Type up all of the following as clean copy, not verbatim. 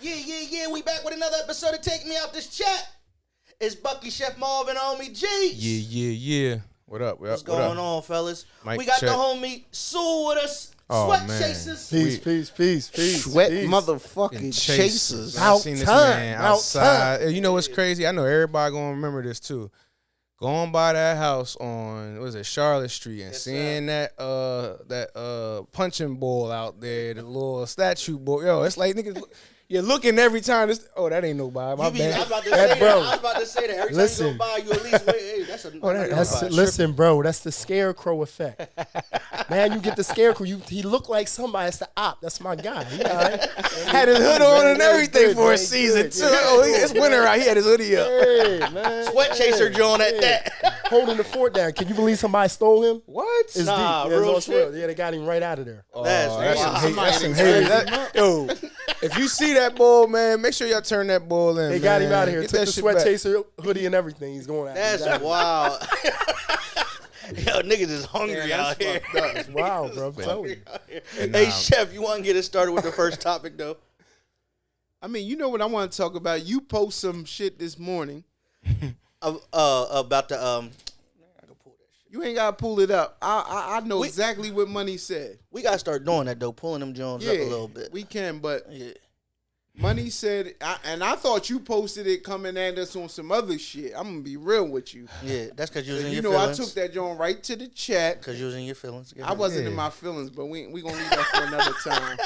Yeah. We back with another episode of Take Me Out This Chat. It's Bucky, Chef Marvin, homie G. Yeah. What up? What's going on, fellas? Mike, we got check. the homie Sue with us. Oh, SweatChasers. Peace. Sweat motherfucking chasers. I seen this man outside. You know what's crazy? I know everybody gonna remember this too. Going by that house on Charlotte Street and seeing that punching ball out there, the little statue ball. Yo, it's like niggas. You're looking every time. That ain't nobody. My bad. I was about to say that. Every time you go by, you at least wait. Hey, that's a. Listen, bro. That's the scarecrow effect. Man, you get the scarecrow. He looked like somebody. That's the op. That's my guy. He all right. Had his hood on and everything for a season too. It's winter out. He had his hoodie up. Hey, man. SweatChaser John at that. Holding the fort down. Can you believe somebody stole him? What? It's nah, deep. real It's shit. Yeah, they got him right out of there. That's some hate. Yo, if you see that bull, man, make sure y'all turn that bull in. They got him out of here. Get Took that the shit SweatChaser hoodie and everything. He's going out. That's wild. Yo, niggas is hungry out here. It's wild, bro. I'm telling you. Hey, Chef, you want to get us started with the first topic, though? I mean, you know what I want to talk about? You post some shit this morning. About the I can pull that shit. You ain't got to pull it up. I know exactly what Money said. We got to start doing that, though, pulling them Jones up a little bit. We can, but Yeah. Money said, and I thought you posted it coming at us on some other shit. I'm going to be real with you. Yeah, that's because you was in You your know, feelings. I took that joint right to the chat. Because you was in your feelings. I wasn't in my feelings, but we going to leave that for another time.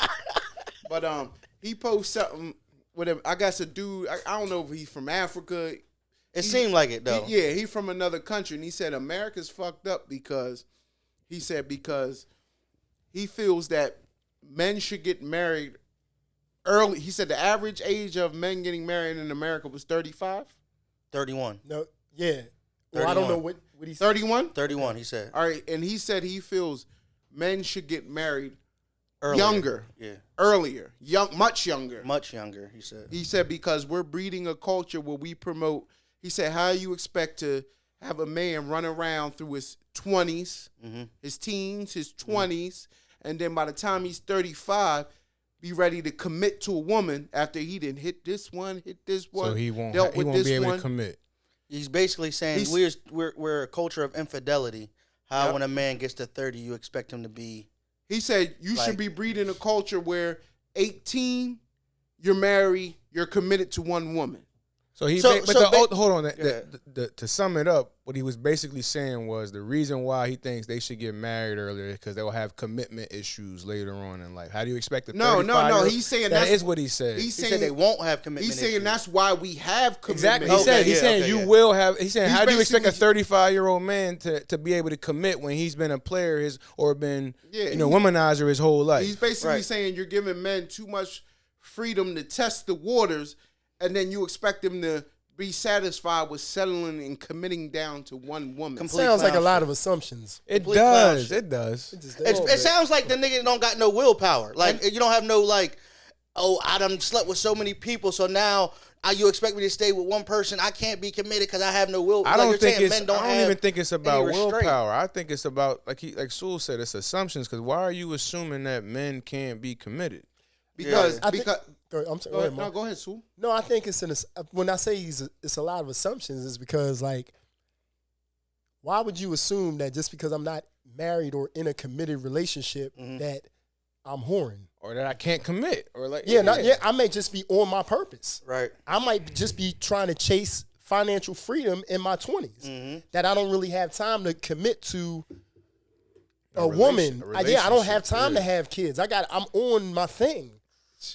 But he posted something with him. I guess a dude, I don't know if he's from Africa. It seemed like it, though. He from another country. And he said America's fucked up because he feels that men should get married early. He said the average age of men getting married in America was 35? 31. No, yeah. Well, I don't know what he said. 31? 31, he said. All right, and he said he feels men should get married Earlier. younger. Yeah. Earlier. Much younger. Much younger, he said. He said because we're breeding a culture where we promote. He said, how you expect to have a man run around through his 20s, his teens, his 20s, and then by the time he's 35, be ready to commit to a woman after he didn't hit this one, So he won't be able to commit. He's basically saying we're a culture of infidelity. How when a man gets to 30, you expect him to be. He said you should be breeding a culture where 18, you're married, you're committed to one woman. So hold on. To sum it up, what he was basically saying was the reason why he thinks they should get married earlier is because they will have commitment issues later on in life. How do you expect a 35-year-old? No. He's saying that is what he said. He said they won't have commitment issues. He's saying that's why we have commitment. Exactly. He's saying you will have. He's saying how do you expect a 35-year-old man to be able to commit when he's been a player or been womanizer his whole life? He's basically saying you're giving men too much freedom to test the waters. And then you expect them to be satisfied with settling and committing down to one woman. Sounds like a lot of assumptions. It does. It sounds like the nigga don't got no willpower. Like, you don't have no, like, I done slept with so many people, so now you expect me to stay with one person. I can't be committed because I have no will. I don't even think it's about willpower. I think it's about, like Sewell said, it's assumptions. Because why are you assuming that men can't be committed? Because I'm sorry. Go ahead, Sue. No, I think when I say it's a lot of assumptions, is because why would you assume that just because I'm not married or in a committed relationship that I'm whoring or that I can't commit or I may just be on my purpose. Right. I might just be trying to chase financial freedom in my 20s that I don't really have time to commit to a woman. I don't have time to have kids. I'm on my thing.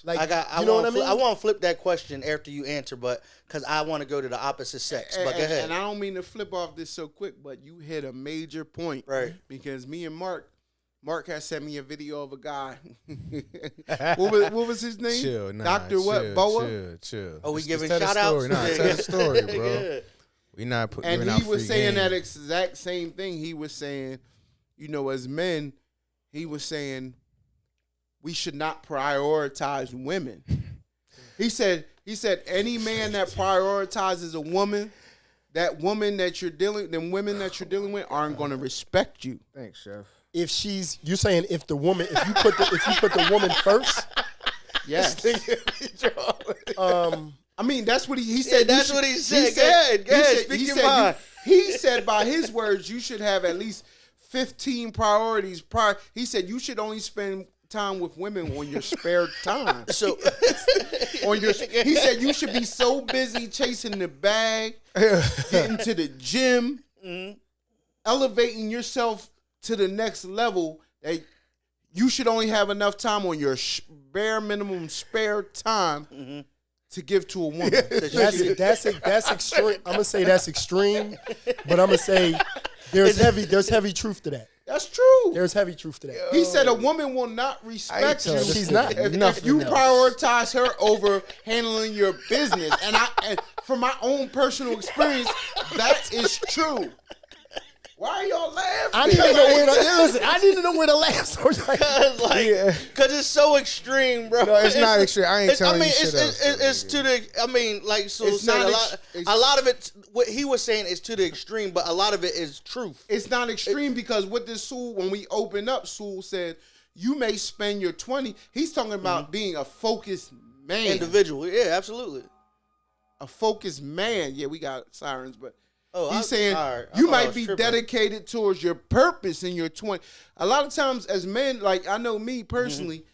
Like, you know what I mean? I want to flip that question after you answer, but because I want to go to the opposite sex. But go ahead. And I don't mean to flip off this so quick, but you hit a major point, right? Because me and Mark has sent me a video of a guy. what was his name? Dr. What? Boa? Chill. Oh, we giving shout outs? Tell the story, bro. We not putting. And he was saying that exact same thing. He was saying, as men, he was saying, we should not prioritize women. He said any man that prioritizes a woman, them women that you're dealing with aren't going to respect you. Thanks, Chef. You're saying if you put the woman first? Yes. I mean, that's what he said. Yeah, that's what he said. Go ahead. Speak your mind. He said, by his words, you should have at least 15 priorities prior. He said you should only spend time with women on your spare time. So, he said you should be so busy chasing the bag, getting to the gym, elevating yourself to the next level, that you should only have enough time on your bare minimum spare time to give to a woman. That's extreme. I'm gonna say that's extreme, but I'm gonna say there's heavy truth to that. That's true. There's heavy truth to that. He said a woman will not respect you. She's not. If you prioritize her over handling your business. And from my own personal experience, that is true. Why are y'all laughing? I need to know where to laugh. Because it's so extreme, bro. No, it's not extreme. I ain't telling you shit it's to the. I mean, like Sewell said, a lot of it. What he was saying is to the extreme, but a lot of it is truth. It's not extreme because what this Sewell, when we opened up, Sewell said you may spend your 20. He's talking about being a focused man, individual. Yeah, absolutely. A focused man. Yeah, we got sirens, but. He's saying you might be dedicated towards your purpose in your 20s. A lot of times as men, like I know me personally,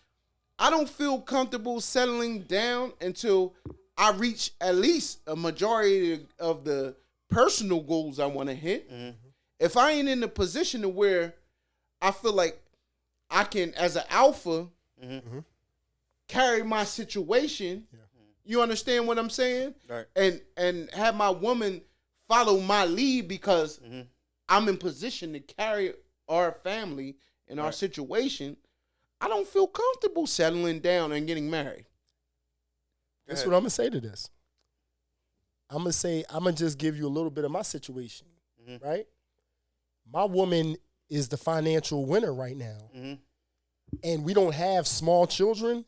I don't feel comfortable settling down until I reach at least a majority of the personal goals I want to hit. If I ain't in the position to where I feel like I can, as an alpha, carry my situation, you understand what I'm saying? Right. And have my woman follow my lead because I'm in position to carry our family and our situation, I don't feel comfortable settling down and getting married. That's what I'm going to say to this. I'm going to just give you a little bit of my situation, right? My woman is the financial winner right now. And we don't have small children.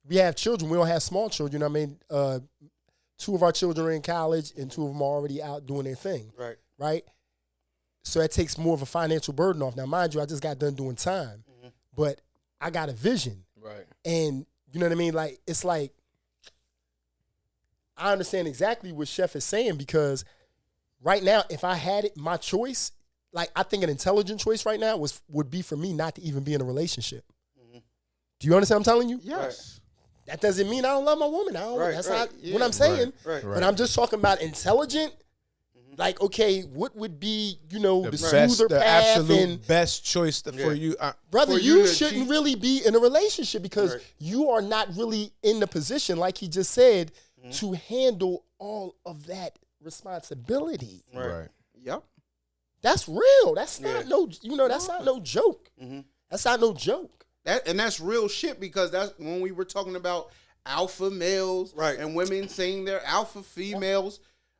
We have children. We don't have small children. I mean, 2 of our children are in college and 2 of them are already out doing their thing. Right? So that takes more of a financial burden off. Now, mind you, I just got done doing time. But I got a vision. Right. And you know what I mean? Like, it's like, I understand exactly what Chef is saying because right now, if I had it, my choice, like I think an intelligent choice right now would be for me not to even be in a relationship. Do you understand what I'm telling you? Yes. That doesn't mean I don't love my woman. That's not what I'm saying. But I'm just talking about intelligent. Like, okay, what would be, the smoother path? Absolute best choice for you. Brother, you shouldn't really be in a relationship because you are not really in the position, like he just said, to handle all of that responsibility. Right. Yep. That's real. That's not that's not no joke. That's not no joke. That's real shit because that's when we were talking about alpha males and women saying they're alpha females.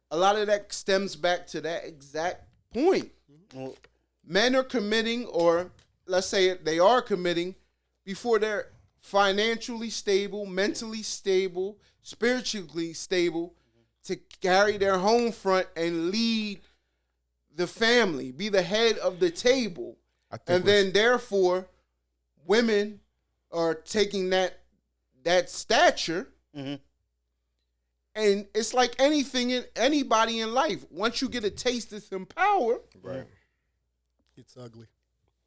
A lot of that stems back to that exact point. Men are committing, or let's say they are committing, before they're financially stable, mentally stable, spiritually stable, to carry their home front and lead the family, be the head of the table. And then therefore women are taking that stature, and it's like anybody in life. Once you get a taste of some power, it's ugly.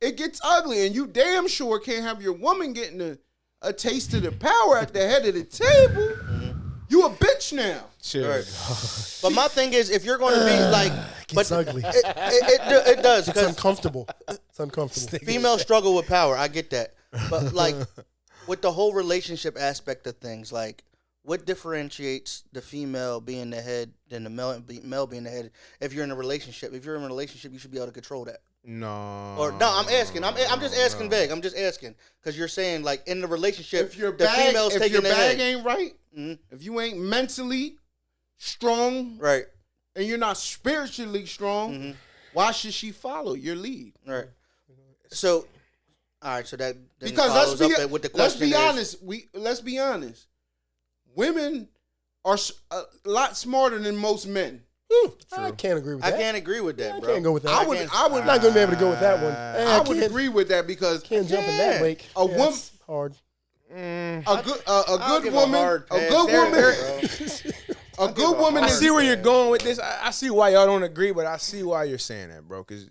It gets ugly, and you damn sure can't have your woman getting a taste of the power at the head of the table. You a bitch now. Sure. But my thing is, if you're going to be like, it's ugly. It does. It's uncomfortable. It's uncomfortable. Females struggle with power. I get that. But like with the whole relationship aspect of things, like what differentiates the female being the head than the male being the head? If you're in a relationship, you should be able to control that. No. Or no, I'm asking. I'm just asking vague. I'm just asking because you're saying like in the relationship, if your the female's taking your the bag head. ain't right, if you ain't mentally strong, right, and you're not spiritually strong, why should she follow your lead? Right. So, all right. So that then because let's be honest. Women are a lot smarter than most men. I can't agree with that. I can't agree with that, bro. I can't go with that. I would I'm not gonna be able to go with that one. I would agree with that because can't jump in that lake. A woman hard. A good woman. A good woman. I see where you're going with this. I see why y'all don't agree, but I see why you're saying that, bro. Because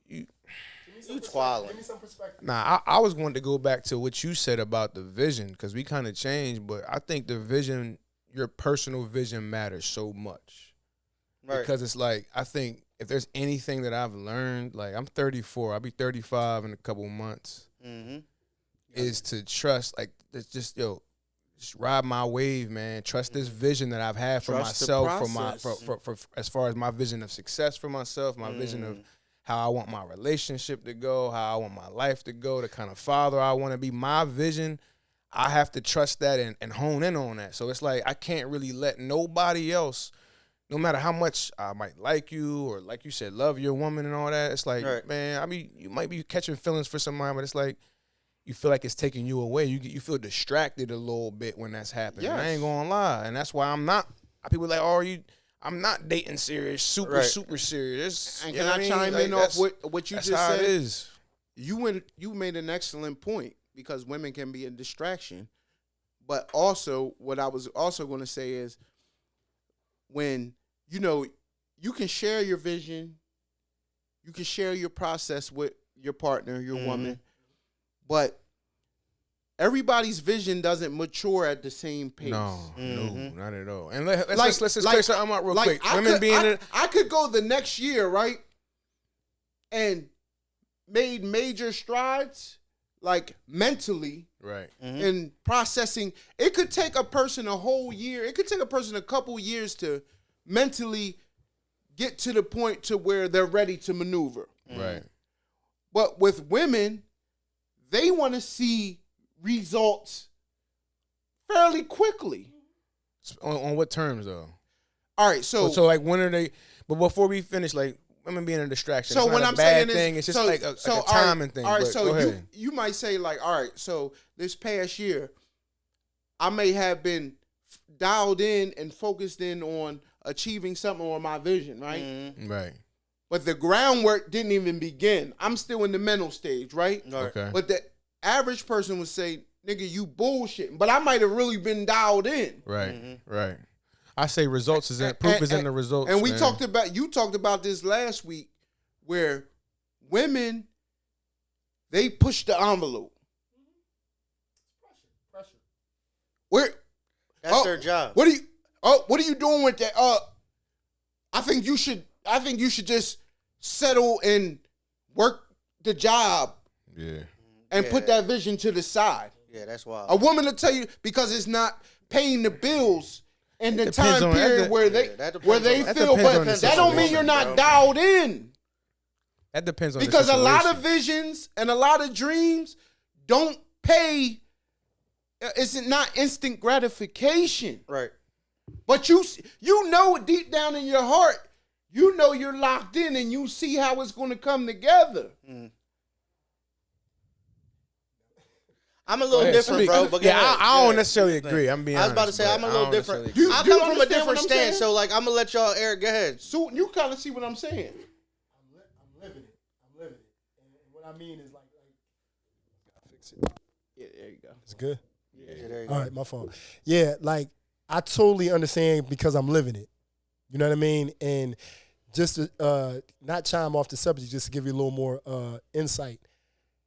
you twirling. Give me some perspective. Nah, I was wanting to go back to what you said about the vision because we kind of changed, but I think the vision, your personal vision matters so much. Right. Because it's like, I think if there's anything that I've learned, like I'm 34, I'll be 35 in a couple months, is to trust, like, it's just ride my wave, man. Trust this vision that I've had for Trust myself, the for as far as my vision of success for myself, my vision of how I want my relationship to go, how I want my life to go, the kind of father I want to be. My vision, I have to trust that and hone in on that. So it's like I can't really let nobody else, no matter how much I might like you or, like you said, love your woman and all that. It's like, man, I mean, you might be catching feelings for somebody, but it's like you feel like it's taking you away. You feel distracted a little bit when that's happening. Yes. I ain't gonna lie, and that's why I'm not. People are like, oh, I'm not dating serious, super serious. And You can know I what chime Like, in off what you that's just how said? it is. You made an excellent point because women can be a distraction. But also, what I was also going to say is when, you can share your vision, you can share your process with your partner, your woman, but everybody's vision doesn't mature at the same pace. No, not at all. And let's just clear something out real quick. I could go the next year, right, and made major strides, like mentally, right, in processing. It could take a person a whole year. It could take a person a couple years to mentally get to the point to where they're ready to maneuver. right. But with women, they want to see results fairly quickly. On what terms though? All right, so like when are they? But before we finish, like women being a distraction. so it's when not I'm a bad saying thing, is, it's just like a timing thing. All right, but so go ahead. you might say like, all right, so this past year, I may have been dialed in and focused in on achieving something on my vision, right? Right. But the groundwork didn't even begin. I'm still in the mental stage, right? Okay. But the average person would say, nigga, you bullshitting. But I might have really been dialed in. Right. Right. I say results proof is in the results. And we man. you talked about this last week where women, they push the envelope. Pressure. That's their job. What are you doing with that? I think you should just settle and work the job. Yeah. And put that vision to the side. Yeah, that's wild. A woman will tell you because it's not paying the bills in the depends time on period where they feel, but that don't mean you're not dialed in. That depends on because the a lot of situation. visions and a lot of dreams don't pay. It's not instant gratification. Right. But you know deep down in your heart, you know you're locked in and you see how it's going to come together. I'm a little different, bro. But I don't necessarily agree. I'm being honest. I was about to say, I'm a little different. I You come from a understand different what I'm stance, saying? so like I'm gonna let y'all, Eric, go ahead. So you kind of see what I'm saying. I'm living it. And what I mean is like fix it. Yeah, there you go. It's good. Yeah, there you go. All right, my fault. Yeah, like I totally understand because I'm living it. You know what I mean? And just to not chime off the subject, just to give you a little more insight,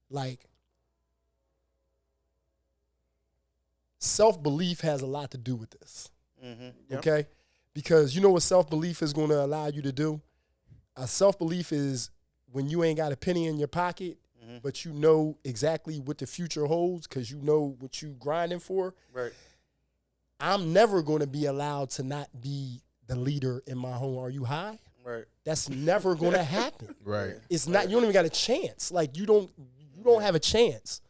like self-belief has a lot to do with this. Mm-hmm. Okay? Because you know what self-belief is going to allow you to do? Self-belief is when you ain't got a penny in your pocket, but you know exactly what the future holds because you know what you grinding for. Right. I'm never going to be allowed to not be the leader in my home. Are you high? Right. That's never going to happen. Right. It's not. You don't even got a chance. Like you don't have a chance.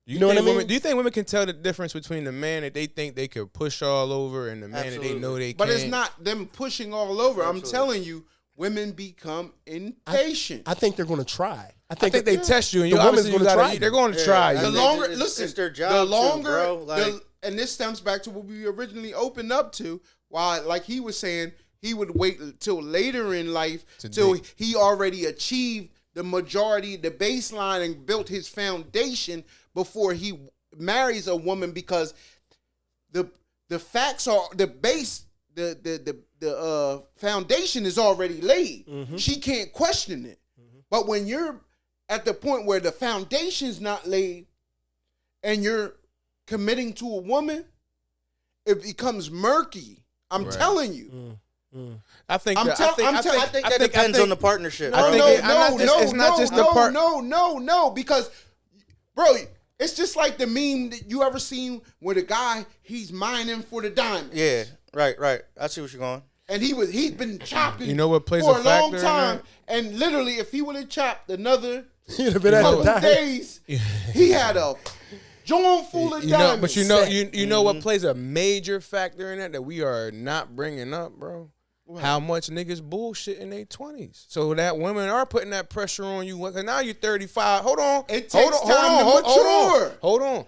You know what I mean? Do you think women can tell the difference between the man that they think they could push all over and the man that they know they can't? But it's not them pushing all over. I'm telling you, women become impatient. I think they're going to try. I think they test you, and the you woman's obviously going to try. they're going to try. The you. longer, it's their job. The longer, too, bro. Like, and this stems back to what we originally opened up to. Why, like he was saying, he would wait till later in life till he already achieved the majority, the baseline, and built his foundation before he marries a woman because the facts are the base. The foundation is already laid. Mm-hmm. She can't question it. Mm-hmm. But when you're at the point where the foundation's not laid and you're committing to a woman, it becomes murky. I'm telling you. I think that depends on the partnership. No, because, bro, it's just like the meme that you ever seen where the guy, he's mining for the diamond. Yeah. Right. I see what you're going. And he's been chopping. You know what plays for a long factor time. And literally, if he would have chopped another couple days, he had a joint full of diamonds. But you know what plays a major factor in that we are not bringing up, bro? What? How much niggas bullshit in their 20s. So that women are putting that pressure on you. Cause now you're 35. Hold on. It takes time to mature. Hold on.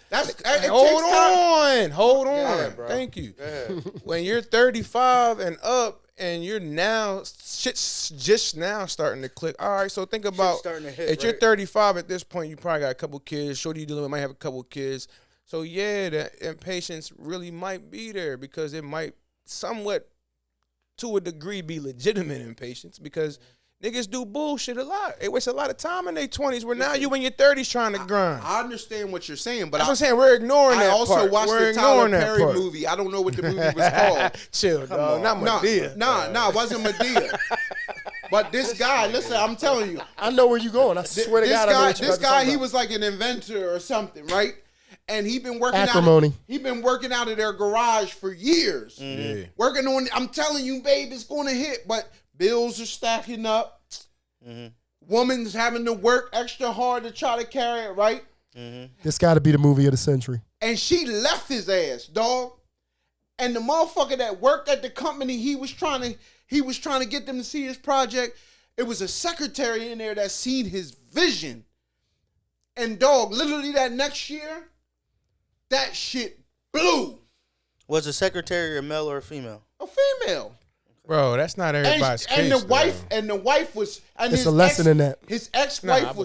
Hold on. Yeah, thank you. Yeah. When you're 35 and up and you're now, shit's just now starting to click. All right, so think about if you're 35 at this point, you probably got a couple kids. Shorty you dealing with might have a couple kids. So yeah, the impatience really might be there because it might somewhat to a degree be legitimate impatience because niggas do bullshit a lot. They waste a lot of time in their 20s where now you in your 30s trying to grind. I understand what you're saying, but I'm saying we're ignoring that part. I also watched the Tyler Perry movie. I don't know what the movie was called. Chill, dog. Not Madea. Nah, it wasn't Madea. But this guy, listen, I'm telling you. I know where you're going. I swear to God. This guy, he was like an inventor or something, right? And he been working out of their garage for years. Mm-hmm. Working on, I'm telling you, babe, it's going to hit. But bills are stacking up. Mm-hmm. Woman's having to work extra hard to try to carry it, right? Mm-hmm. This got to be the movie of the century. And she left his ass, dog. And the motherfucker that worked at the company, he was trying to get them to see his project. It was a secretary in there that seen his vision. And dog, literally that next year, that shit blew. Was the secretary a male or a female? A female. Bro, that's not everybody's case. And the wife was. And it's a lesson in that. His ex-wife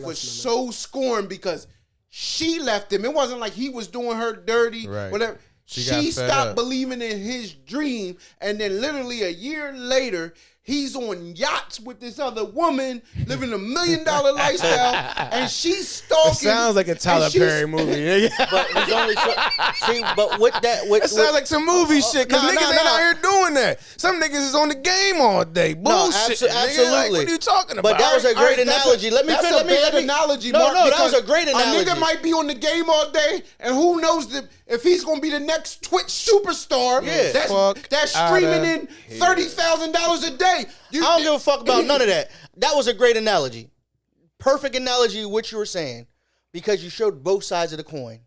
was so scorned because she left him. It wasn't like he was doing her dirty, right. Whatever. She stopped believing in his dream, and then literally a year later, he's on yachts with this other woman, living $1 million lifestyle, and she's stalking. It sounds like a Tyler Perry movie. But he's only but with that, it sounds like some movie shit. Cause niggas ain't out here doing that. Some niggas is on the game all day. Bullshit. Absolutely. Like, what are you talking about? But that was a great analogy. Let me analogy. No, that was a great analogy. A nigga might be on the game all day, and who knows if he's gonna be the next Twitch superstar. Yeah. That's streaming in $30,000 a day. I don't give a fuck about none of that. That was a great analogy. Perfect analogy of what you were saying. Because you showed both sides of the coin.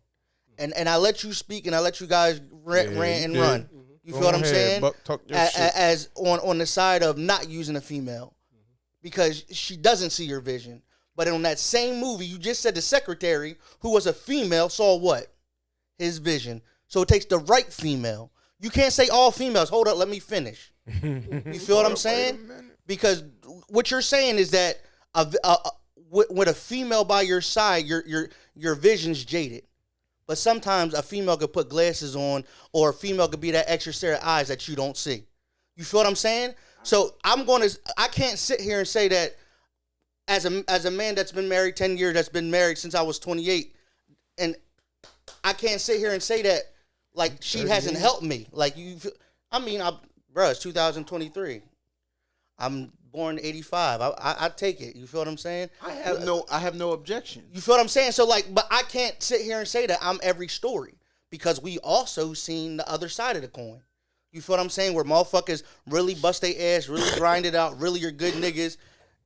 And I let you speak and I let you guys rant and run. You feel what I'm saying? As on the side of not using a female. Because she doesn't see your vision. But on that same movie, you just said the secretary, who was a female, saw what? His vision. So it takes the right female. You can't say all females. Hold up, let me finish. You feel what I'm saying? Because what you're saying is that with a female by your side, your vision's jaded. But sometimes a female could put glasses on, or a female could be that extra set of eyes that you don't see. You feel what I'm saying? So I can't sit here and say that as a man that's been married 10 years, that's been married since I was 28, and I can't sit here and say that like she hasn't helped me. Like bro, it's 2023. I'm born in 85. I take it. You feel what I'm saying? I have no objection. You feel what I'm saying? So but I can't sit here and say that I'm every story because we also seen the other side of the coin. You feel what I'm saying? Where motherfuckers really bust their ass, really grind it out, really are good niggas,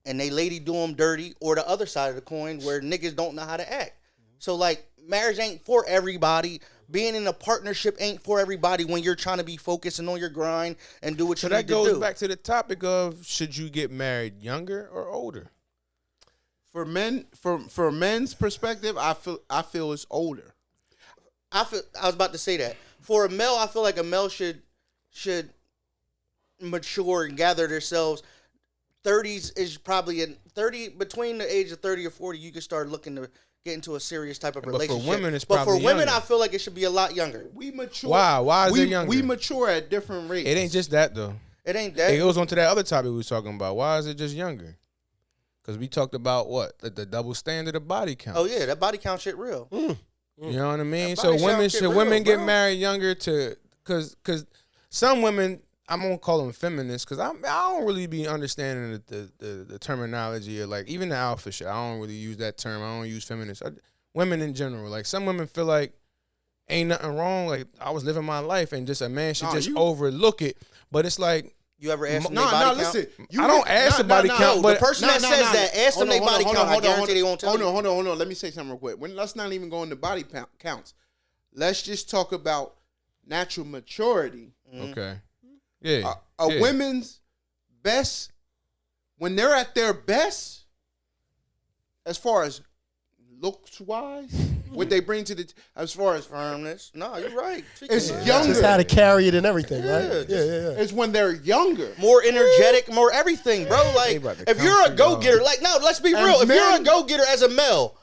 and they lady do them dirty, or the other side of the coin where niggas don't know how to act. So marriage ain't for everybody. Being in a partnership ain't for everybody when you're trying to be focusing on your grind and do what you need to do. So that goes back to the topic of should you get married younger or older? For men, from men's perspective, I feel it's older. I was about to say that. For a male, I feel like a male should mature and gather themselves. 30s is probably between the age of 30 or 40, you can start looking get into a serious type of But relationship. for women, it's but probably for women, younger. I feel like it should be a lot younger. We mature. Why? Why is it younger? We mature at different rates. It ain't just that though. It ain't that. It goes on to that other topic we was talking about. Why is it just younger? Because we talked about what the double standard of body count. Oh yeah, that body count shit real. You know what I mean? That So body count women shit should real, women get bro. married younger to because some women, I'm gonna call them feminists because I don't really be understanding the terminology of like even the alpha shit. I don't really use that term. I don't use feminists. Women in general, like some women feel like ain't nothing wrong. Like I was living my life and just a man should just overlook it. But it's like. You ever ask them No, their body count? listen. I don't ask the body count, The but person that says that, ask them their body count. I guarantee they won't tell you. Hold on. Let me say something real quick. Let's not even go into body counts. Let's just talk about natural maturity. Okay. Yeah. A women's best, when they're at their best, as far as looks wise, what they bring to as far as Firmness. No, you're right. it's Yeah. younger. Just how to carry it and everything, Yeah, right? Yeah. It's when they're younger. More energetic, more everything, bro. Like, about to if you're a come go for getter, like, no, let's be And real. If you're a men- go getter as a male,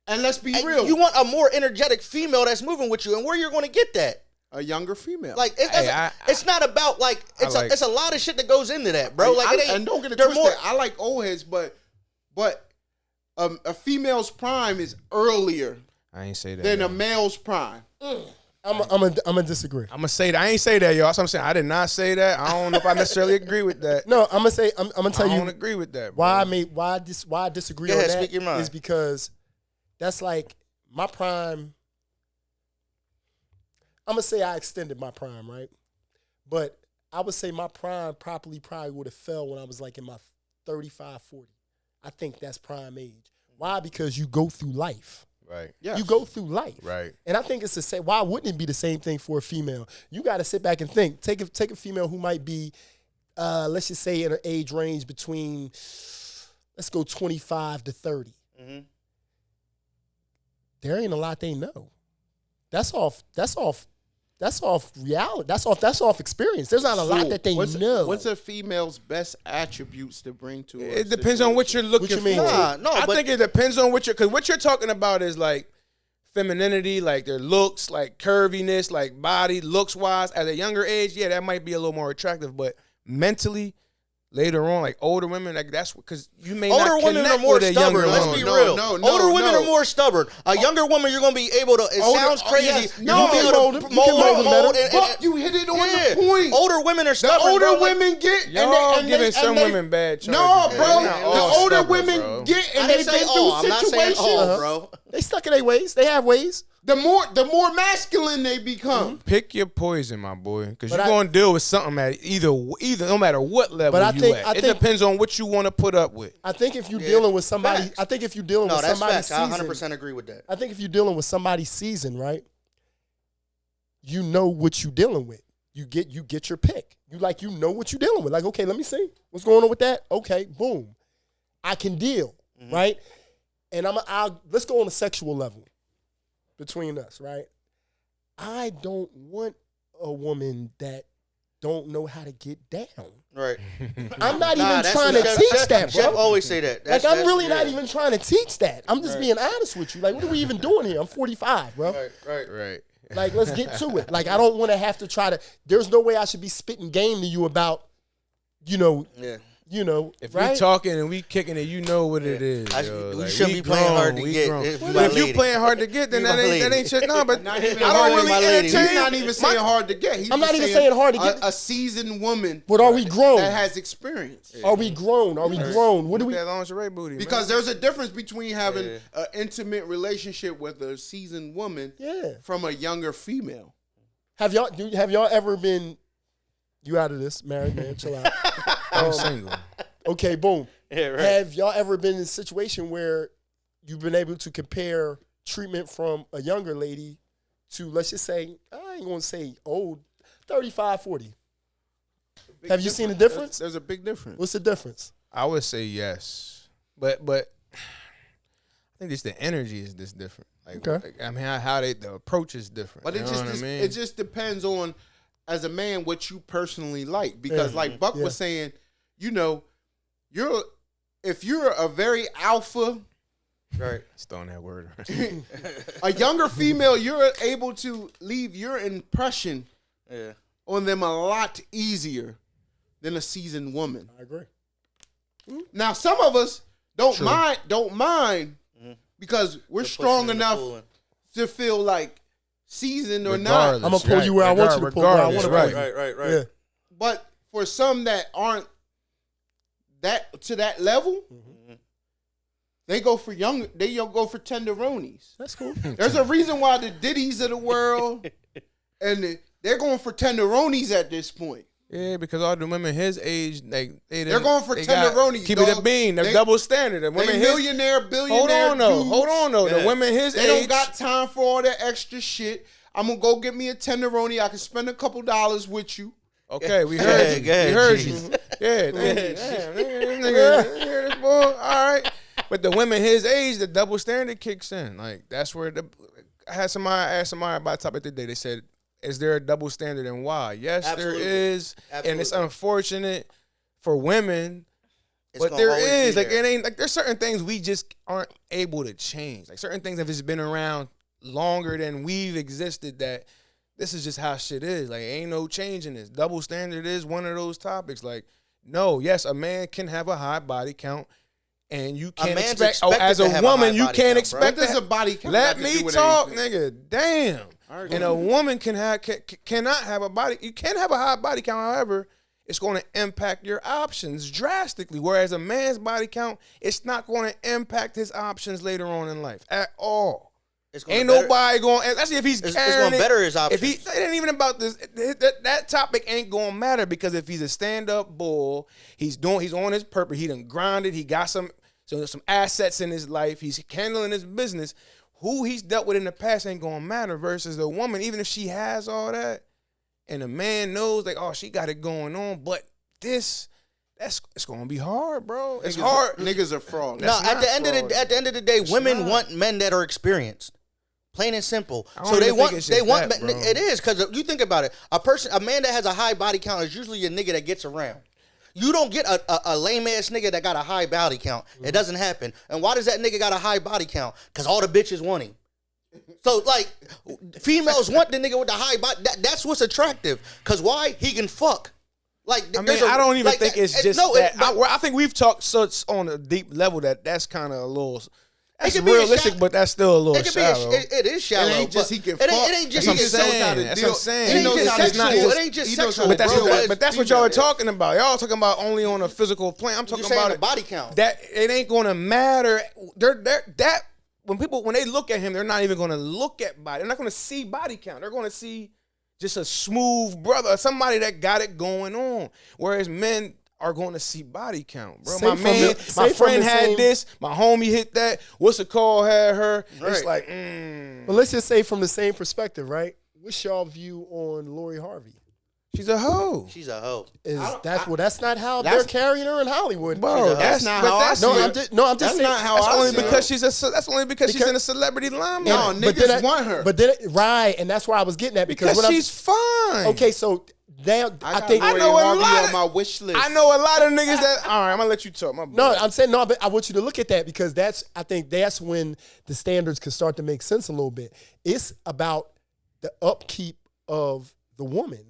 And let's be and real. you want a more energetic female that's moving with you, and where you're going to get that? a younger female. Like, Hey, it's not about like it's a lot of shit that goes into that, bro. Like, it ain't. and don't get it they're twisted. more- I like old heads, but a female's prime is earlier I ain't say that. than yo. a male's prime. I'm gonna disagree. I'm gonna say that. I ain't say that, y'all. That's what I'm saying. I did not say that. I don't know if I necessarily agree with that. No, I'm gonna tell I you don't agree with that. why bro. why I disagree Go on ahead, that speak your mind. is because that's like my prime. I'm gonna say I extended my prime, right? But I would say my prime probably would have fell when I was like in my 35, 40. I think that's prime age. Why? Because you go through life. Right. Yes. You go through life. Right. And I think it's the same. Why wouldn't it be the same thing for a female? You got to sit back and think. Take a female who might be, let's just say, in an age range between, let's go 25 to 30. Mm-hmm. There ain't a lot they know. That's off reality. That's off experience. There's not a lot that they know. What's a female's best attributes to bring to her? It depends on what you're looking you mean? for. No, I but think it depends on because what you're talking about is like femininity, like their looks, like curviness, like body looks wise. At a younger age, yeah, that might be a little more attractive, but mentally. Later on, like older women, like that's because you may older not women connect are more with a younger stubborn. Let's woman. be No, real. no, Older women no. are more stubborn. A younger woman, you're gonna be able to. It sounds crazy. yes. You're No, gonna be you able mold to them. You can mold them better. But you hit it on the point. Older women are The stubborn. older bro. Like, women get Y'all giving some women bad charges. No, man. bro. They're not The all older stubborn, women bro. get, I and didn't they've say been all. through I'm not saying situations. all, bro. They stuck in their ways. They have ways. The more masculine they become. Pick your poison, my boy, because But you're I- going to deal with something at either no matter what level But I you think- at. I It think- depends on what you want to put up with. I think if you're dealing with somebody, Facts. I think if you're dealing No, with that's somebody's facts. I season, 100% agree with that. I think if you're dealing with somebody's season, right? You know what you're dealing with. You get your pick. You know what you're dealing with. Like, okay, let me see what's going on with that. Okay, boom, I can deal, right? And let's go on a sexual level between us, right? I don't want a woman that don't know how to get down. Right. I'm not Nah, even that's trying what to Chef- teach Chef- that, bro. Chef always say that. Like, I'm really yeah. not even trying to teach that. I'm just being honest with you. Like, what are we even doing here? I'm 45, bro. Right. Like, let's get to it. Like, I don't want to have to try to. There's no way I should be spitting game to you about, Yeah. If right? we talking and we kicking it, you know what it is. We shouldn't be playing hard to get. If you my But if you lady. playing hard to get, then You that my ain't lady. shit. No, but Not even I hard don't to really my lady. He's entertain. not even saying hard to get. He's I'm just not even saying hard to get. A seasoned woman But are we grown? that has experience. Are we grown? Are we grown? What do we? That lingerie booty, Because man. there's a difference between having an intimate relationship with a seasoned woman Yeah. from a younger female. Have y'all ever been? You out of this, married man? Chill out. I'm single. Okay, boom. Yeah, right. Have y'all ever been in a situation where you've been able to compare treatment from a younger lady to, let's just say, I ain't gonna say old, 35, 40? Have you seen the difference? There's a big difference. What's the difference? I would say yes, but I think just the energy is just different. Like, Okay. I mean, how the approach is different. But you know what I mean? it just depends on, as a man, what you personally like. Because like Buck was saying, if you're a very alpha Right. Just throwing that word. A younger female, you're able to leave your impression on them a lot easier than a seasoned woman. I agree. Now, some of us don't mind because we're strong enough to feel like seasoned or not. I'm gonna pull you where I want you to pull. Where I want to pull. Right. Yeah. But for some that aren't to that level, they go for tenderonis. That's cool. There's a reason why the Diddies of the world and they're going for tenderonis at this point. Yeah, because all the women his age, they're going for tenderonis. Keep it a bean. They're double standard. The women billionaire. Hold on though. Yeah. The women his they age don't got time for all that extra shit. I'm gonna go get me a tenderoni. I can spend a couple dollars with you. Okay, we heard you. We heard you. Yeah, damn, nigga, hear this boy? All right. But the women his age, the double standard kicks in. Like that's where I asked somebody about the topic today. They said, "Is there a double standard and why?" Yes, Absolutely. there is, and it's unfortunate for women. But there is like it ain't like there's certain things we just aren't able to change. Like certain things have just been around longer than we've existed that this is just how shit is. Like ain't no changing this. Double standard is one of those topics. Like no, yes, a man can have a high body count, and you can't expect. Oh, as a woman, you can't expect that. A body count. Let me talk, nigga. Damn. And a woman cannot have a body. You can have a high body count, however, it's going to impact your options drastically. Whereas a man's body count, it's not going to impact his options later on in life at all. Ain't nobody going, especially if he's carrying it's going to better his options. If it ain't even about this, that topic ain't going to matter because if he's a stand-up bull, he's on his purpose. He done grinded. He got some assets in his life. He's handling his business. Who he's dealt with in the past ain't going to matter versus the woman, even if she has all that. And the man knows, like, oh, she got it going on, but it's going to be hard, bro. It's hard. Niggas are fraud. No, at the end of the day, women want men that are experienced. Plain and simple. So they want it is because you think about it. A man that has a high body count is usually a nigga that gets around. You don't get a lame ass nigga that got a high body count. It doesn't happen. And why does that nigga got a high body count? Because all the bitches want him. So like, females want the nigga with the high body. That's what's attractive. Because why? He can fuck. Like, I mean, I don't even think it's just that. I think we've talked such on a deep level that's kind of a little. That's realistic, but that's still a little shallow. It is shallow. It ain't just he can fuck. It ain't just he knows how to deal. That's what I'm saying. It ain't just sexual. But that's what y'all are talking about. Y'all talking about only on a physical plane. I'm talking about the body count. That it ain't going to matter. When they look at him, they're not even going to look at body. They're not going to see body count. They're going to see just a smooth brother, somebody that got it going on. Whereas men are going to see body count, bro. My friend had this. My homie hit that. What's the call? Had her. Right. It's like, But let's just say from the same perspective, right? What's y'all view on Lori Harvey? She's a hoe. She's a hoe. That's not how they're carrying her in Hollywood, bro. That's not how I see it. I'm just saying. That's only because she's in a celebrity limelight. No, niggas want her. But then, right, and that's where I was getting at because she's fine. Okay, so I think I know a lot on my wish list. I know a lot of niggas that. All right, I'm gonna let you talk. No, I'm saying no, but I want you to look at that because I think that's when the standards can start to make sense a little bit. It's about the upkeep of the woman.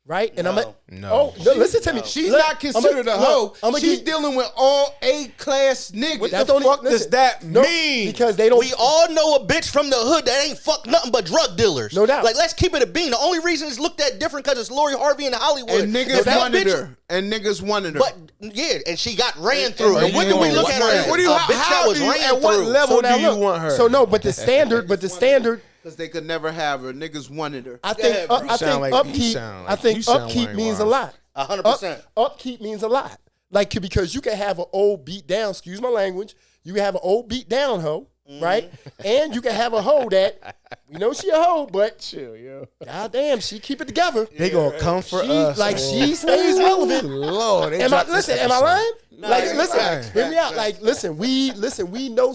Right? And listen to me. She's not considered a hoe. She's dealing with all A-class niggas. What the fuck does that mean? Because they don't. We all know a bitch from the hood that ain't fuck nothing but drug dealers. No doubt. Like, let's keep it a bean. The only reason it's looked at different because it's Lori Harvey in Hollywood. And niggas wanted her. But yeah, and she got ran through. And what do we look at her? At what level do you want her? So no, but the standard. Because they could never have her. Niggas wanted her. I think upkeep means a lot. 100%. Upkeep means a lot. Like, because you can have an old beat down, excuse my language, you can have an old beat down hoe, right? And you can have a hoe that, we know she a hoe, but chill, yo. Goddamn, she keep it together. They gonna come for us. Like, she stays relevant. Lord, am I lying? No, like, listen, hear me out. Like, we know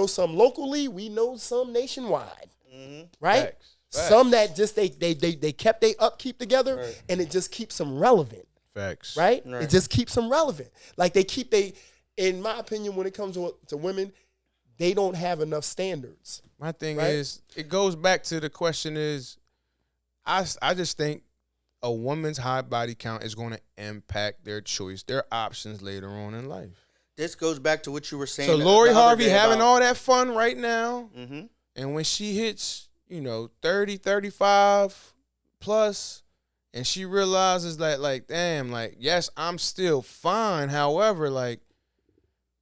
some locally, we know some nationwide. Right? Facts. Some that just they kept their upkeep together, right. And it just keeps them relevant. Facts. Right? It just keeps them relevant. Like in my opinion, when it comes to women, they don't have enough standards. My thing right? is, it goes back to the question is, I just think a woman's high body count is going to impact their choice, their options later on in life. This goes back to what you were saying. So Lori Harvey having all that fun right now, Mm-hmm. and when she hits, 30, 35 plus, and she realizes that, like, damn, like, yes, I'm still fine. However, like,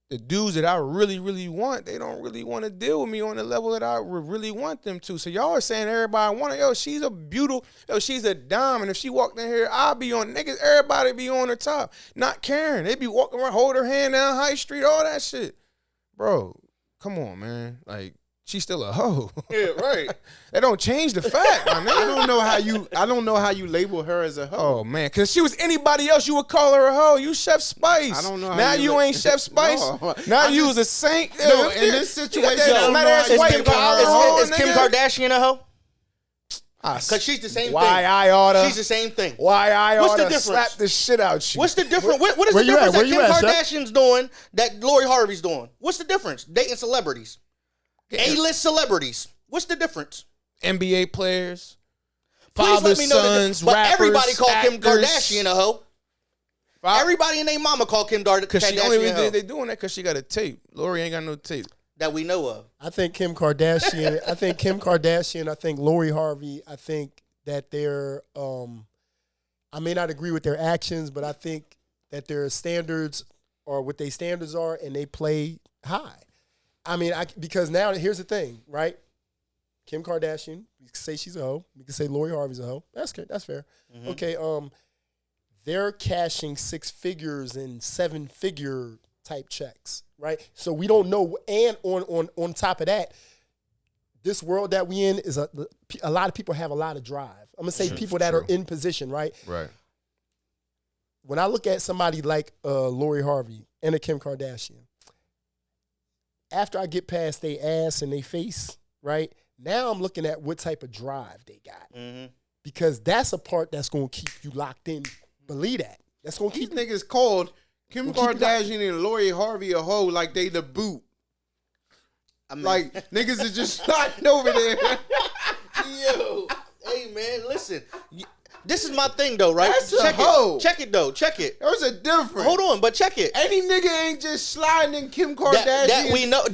the dudes that I really, really want, they don't really want to deal with me on the level that I would really want them to. So y'all are saying everybody want her. She's a beautiful, she's a dime. And if she walked in here, I'll be on, niggas, everybody be on her top. Not caring. They be walking around, hold her hand down High Street, all that shit. Bro, come on, man. Like, she's still a hoe. Yeah, right. That don't change the fact, my man. I don't know how you label her as a hoe. Oh man, because she was anybody else, you would call her a hoe. You Chef Spice. I don't know how now you ain't Chef Spice. No. Now you was a saint. No, in this situation, Is Kim Kardashian a hoe? Because Because she's the same thing. Why I oughta? She's the same thing. Why I What's the oughta difference? slap the shit out you? What's the difference? What is where the you at? difference Where that you Kim at, Chef? Kardashian's doing that Lori Harvey's doing? What's the difference? Dating celebrities. A-list celebrities. What's the difference? NBA players, Please fathers, let me know the sons, But rappers, everybody call Kim actors. Kardashian a hoe. Everybody and their mama call Kim Because Kardashian she only a reason hoe. they doing that because she got a tape. Lori ain't got no tape. That we know of. I think Kim Kardashian. I think Lori Harvey. I think that they're. I may not agree with their actions, but I think that their standards are what their standards are, and they play high. I mean, because now here's the thing, right? Kim Kardashian, you can say she's a hoe. You can say Lori Harvey's a hoe. That's good. That's fair. Mm-hmm. Okay. They're cashing 6 figures and 7-figure type checks, right? So we don't know. And on top of that, this world that we in is a lot of people have a lot of drive. I'm gonna say people that are in position, right? Right. When I look at somebody like Lori Harvey and a Kim Kardashian, after I get past their ass and their face, right? Now I'm looking at what type of drive they got. Mm-hmm. Because that's a part that's going to keep you locked in. Believe that. That's going to These keep niggas called Kim We'll keep it Kardashian and Lori Harvey a hoe like they the boot. I mean, Like niggas is just sliding over there. yo, hey man, listen. This is my thing though, right? That's a check hoe. it. Check it though. Check it. There's a difference. Hold on, but check it. Any nigga ain't just sliding in Kim Kardashian. That we know of.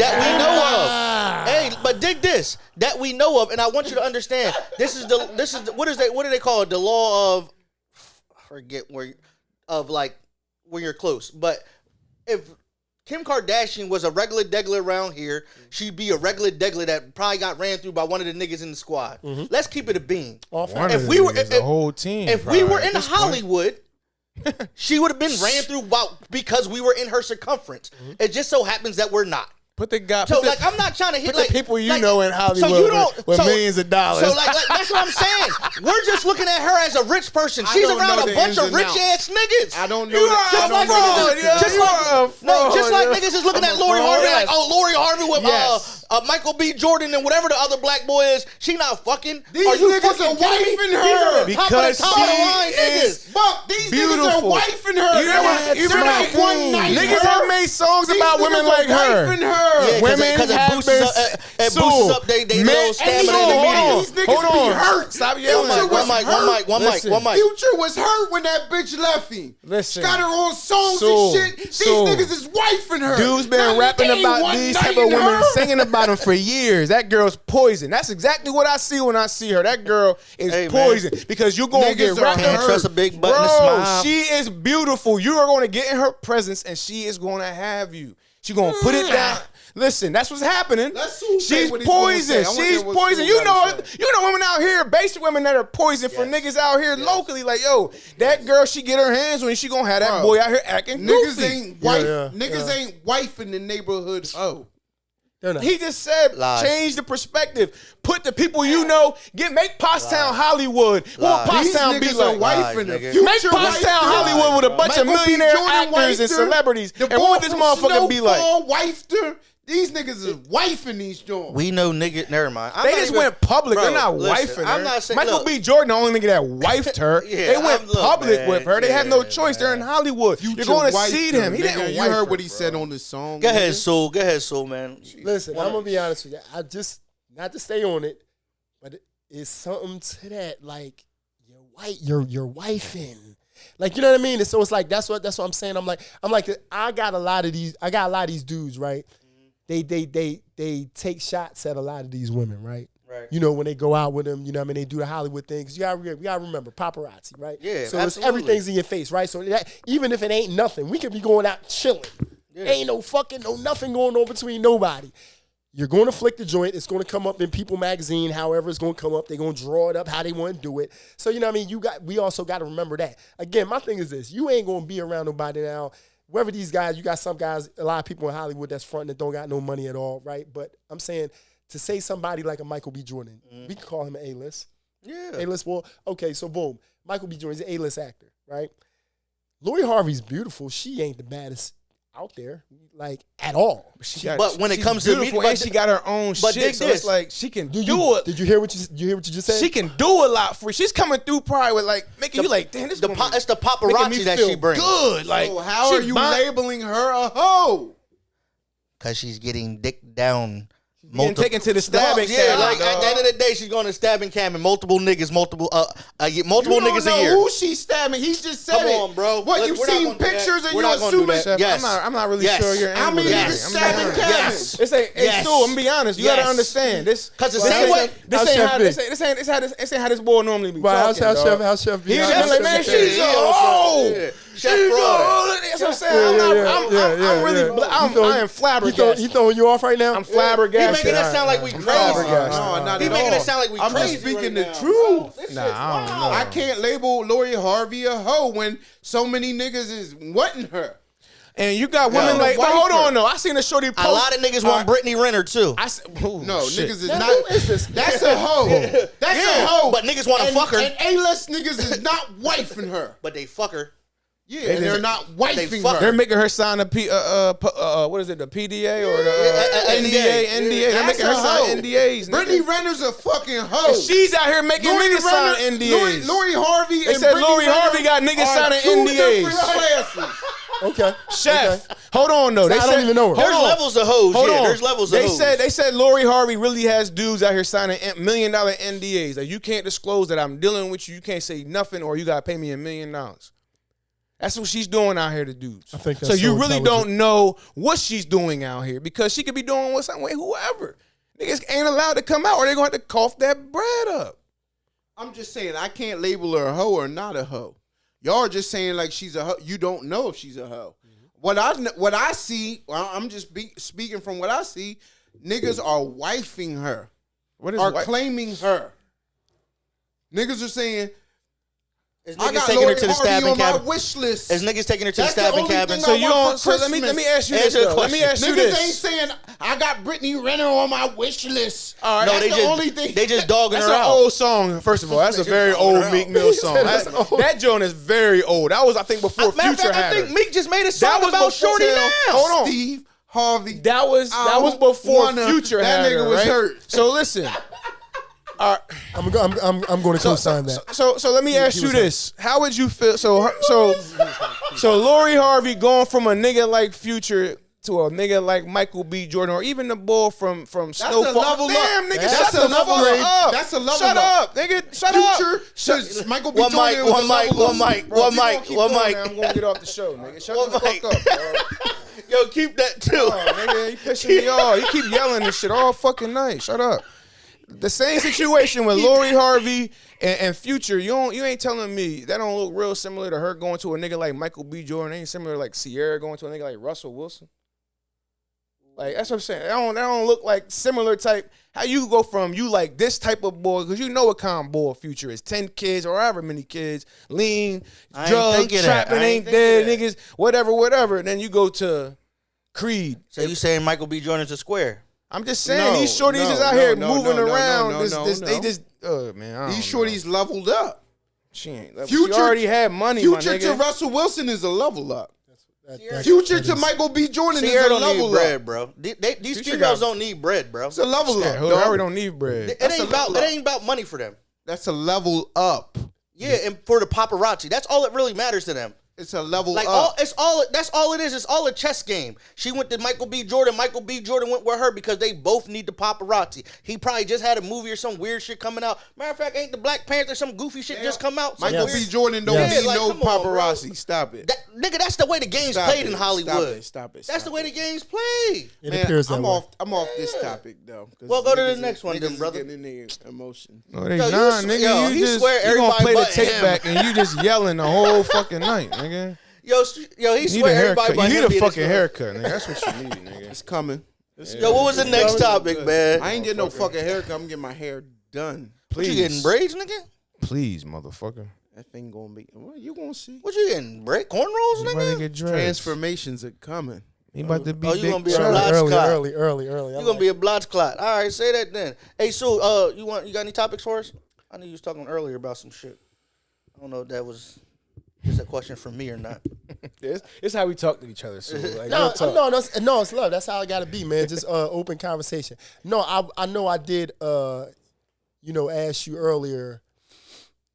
Hey, but dig this. That we know of, and I want you to understand. This is what do they call it? The law of where you're close. But if Kim Kardashian was a regular degler around here, she'd be a regular degler that probably got ran through by one of the niggas in the squad. Mm-hmm. Let's keep it a bean. If we were the whole team, if we were in Hollywood, she would have been ran through because we were in her circumference. Mm-hmm. It just so happens that we're not. Put the guy. So like, I'm not trying to hit the people know in Hollywood so you don't, with millions of dollars. So like that's what I'm saying. We're just looking at her as a rich person. She's around a bunch of rich ass niggas. I don't know. Just like niggas is looking at Lori Harvey like, oh, Lori Harvey with Michael B. Jordan and whatever the other black boy is. She not fucking. These niggas are wifing her because she is these beautiful. Niggas are wifing her. You remember one night niggas have made songs about women like her. Yeah, women have been boosts up they little stamina in the media. These niggas be hurt. Stop yelling. One mic. Future was hurt when that bitch left him. Listen. Got her on songs and shit. These niggas is wifing her. Dude's been rapping about these type of women, singing about them for years. That girl's poison. That's exactly what I see when I see her. That girl is poison because you're going to get wrapped in her. Trust a big button to smile. She is beautiful. You are going to get in her presence and she is going to have you. She's going to put it down. Listen, that's what's happening. She's poison. She's poison. You know women out here, basic women that are poison for niggas out here locally. Like, yo, that girl, she get her hands when she gonna have that boy out here acting niggas goofy. Ain't wife in the neighborhood. Oh. He just said, change the perspective. Put the people you know, make Pottstown Hollywood. What would Pottstown be like? Make Pottstown Hollywood with a bunch of millionaire actors and celebrities. And what would this motherfucker be like? Wifed her. These niggas is wifing these joints. We know niggas. Never mind. They just went public. Bro, They're not listen, wifing her. I'm not saying, Michael look, B. Jordan, the only nigga that wifed her. Yeah, they went public man, with her. They had no yeah, choice. They're in man. Hollywood. You're going to see them. He didn't You wife heard her, what he bro. said on the song. Go ahead, nigga. Soul, man. Listen, I'm gonna be honest with you. I just not to stay on it, but it's something to that. Like you're wifing. Like, you know what I mean? And so it's like that's what I'm saying. I'm like I got a lot of these dudes, right? They take shots at a lot of these women, right? Right. You know, when they go out with them, you know what I mean? They do the Hollywood things. We gotta remember paparazzi, right? Yeah, so absolutely. everything's in your face, right? So that, even if it ain't nothing, we could be going out chilling. Yeah. Ain't nothing going on between nobody. You're going to flick the joint. It's going to come up in People magazine. However, it's going to come up. They're going to draw it up how they want to do it. So, you know what I mean? We also got to remember that. Again, my thing is this. You ain't going to be around nobody now. Whether these guys, you got some guys, a lot of people in Hollywood that's fronting that don't got no money at all, right? But I'm saying to say somebody like a Michael B. Jordan, we can call him an A-list. Yeah. A-list, well, okay, so boom. Michael B. Jordan's an A-list actor, right? Lori Harvey's beautiful. She ain't the baddest out there, like, at all. But when it comes to beautiful, me, and she got her own but shit, dig so this. it's like she can do it. Did you hear what you just said? She can do a lot for you. She's coming through probably with like making you like, damn, this woman it's the making paparazzi me that feel she brings. good. Like, So how she are you buy- labeling her a hoe? Because she's getting dick down. being taken to the stabbing Yeah, camp, like at dog. the end of the day, she's going to stabbing camp and multiple niggas, multiple You niggas don't know a year. who she's stabbing. He just said Come it. on, bro. What, Look, you've we're not seen gonna do that. pictures and We're you're not gonna do assuming. that. Chef, Yes. I'm not really Yes. sure you're How many angry. niggas I'm stabbing being honest. cabinets? This ain't, hey, Yes. Stu, I'm gonna be honest. You Yes. gotta understand this. 'Cause it this sounds ain't like- this ain't how this boy normally be talking. How's Chef be? He's How's just like, Chef man, be? she's Yeah, old. yeah. She's Chef old. Fraud. That's what I'm saying. I'm really, I am flabbergasted. He throwing you off right now? I'm He flabbergasted. making it sound like we crazy. flabbergasted. No, not He at making all. it sound like we I'm crazy just speaking right the now. truth. Nah, I don't know. I can't label Lori Harvey a hoe when so many niggas is wanting her. And you got women Yeah. like, but Wife hold her. on though. I seen a shorty post. A lot of niggas want Brittany Renner too. No, Niggas is Now, not. who is this? That's a hoe. That's a hoe. But niggas want to fuck her. And A-list niggas is not wifing her. But they fuck her. Yeah, and they're not wifing fuck They're her. making her sign a what is it, the PDA or the NDA. NDA? They're making her That's a sign hoe. NDAs. Brittany nigga. Renner's a fucking hoe. And she's out here making niggas sign NDAs. Lori Harvey They and said Brittany Lori Harvey Renner got niggas are signing two NDAs. different classes. Okay. Chef, hold on though. I don't even know her. Hold There's on. levels of hoes. Hold Yeah, on. there's levels of hoes. They said Lori Harvey really has dudes out here signing $1 million NDAs. Like, you can't disclose that I'm dealing with you. You can't say nothing, or you gotta pay me $1 million. That's what she's doing out here to dudes. I think that's so you so really intelligent. don't know what she's doing out here, because she could be doing with whoever. Niggas ain't allowed to come out, or they're gonna have to cough that bread up. I'm just saying, I can't label her a hoe or not a hoe. Y'all are just saying like she's a hoe. You don't know if she's a hoe. What I see, well, I'm just speaking from what I see. Niggas are wifing her, claiming her. Niggas are saying, Is I niggas got taking her Lori to the Harvey stabbing on my cabin? wish list. Is niggas taking her to the That's the stabbing only cabin? thing So I you want don't. for So let me Christmas. ask you Answer this. the Though. Let me question. ask you Niggas this. ain't saying I got Brittany Renner on my wish list. All right, No, that's they the just only thing. they just dogging That's her an out. old song. First of all, that's a very dogging her old out. Meek Mill song. That's old. That joint is very old. That was, I think, before Matter of Future fact, I had think her. Meek just made a song That was about before- Shorty now. Hold on. Steve Harvey. That was before Future that had nigga her, was right? hurt. So listen. All right. I'm going to co-sign that. So let me ask you this: how would you feel? So Lori Harvey going from a nigga like Future to a nigga like Michael B. Jordan, or even the boy from Snowfall. level up. Damn, nigga, That's shut a the level fuck up. up. That's a level Shut up. up, nigga. Shut up. Future says Michael B. One Jordan mic, was one a mic, level one up. mic, Bro, one if you gonna mic, keep one going, mic. man, I'm gonna get off the show, nigga. Shut One the mic. fuck up, bro. Yo, keep that too. Oh, nigga, you pissing me off. You keep yelling this shit all fucking night. Shut up. The same situation with Lori Harvey and Future. You ain't telling me that don't look real similar to her going to a nigga like Michael B. Jordan. Ain't similar like Sierra going to a nigga like Russell Wilson. Like, that's what I'm saying. That don't look like similar type. How you go from you like this type of boy, because you know what kind of boy Future is. 10 kids or however many kids, lean, I ain't drugs, thinking that. trapping, I ain't ain't dead, thinking niggas, whatever. And then you go to Creed. So you saying Michael B. Jordan's a square? I'm just saying, No, these shorties no, is out no, here no, moving no, no, around. no, no, They no. just, man, I These don't know. shorties leveled up. She ain't level. Future She already had money, Future my to nigga. Russell Wilson is a level up. Future to Michael B. Jordan is a don't level need bread, up. bro. These females don't need bread, bro. It's a level up. Who already don't need bread. It ain't about money for them. That's a level up. Yeah, and for the paparazzi, that's all that really matters to them. It's a level Like up. that's all it is. It's all a chess game. She went to Michael B. Jordan. Michael B. Jordan went with her because they both need the paparazzi. He probably just had a movie or some weird shit coming out. Matter of fact, ain't the Black Panther some goofy shit just come out? Michael B. Jordan don't need no paparazzi. Stop it. Nigga, that's the way the game's played in Hollywood. Stop it. That's the way the game's played. It Man, appears that I'm way. off this topic though. Well, go to the next one, then, Niggas brother. Getting in their emotion. No, they Yo, not, you- nigga. yo, you he just swear you gonna everybody play the but tape him. back and you just yelling the whole fucking night, nigga. Yo, he You need a swear everybody haircut. but You him need a being fucking his- haircut, nigga. That's what you need, nigga. It's coming. Yo, what was the next topic, man? I ain't getting no fucking haircut. I'm getting my hair done. What, you getting braids, nigga? Please, motherfucker. That thing gonna be. Well, you gonna see. What you getting? Cornrows, You about to nigga? get dressed. Transformations are coming. You about to be Oh, you big gonna be a Chuck. block clot. Early. You gonna be a blotch clot. All right, say that then. Hey, Sue, you got any topics for us? I knew you was talking earlier about some shit. I don't know if that was just a question for me or not. It's how we talk to each other. So like, No, real talk. no, it's love. That's how it got to be, man. Just open conversation. No, I know I did, ask you earlier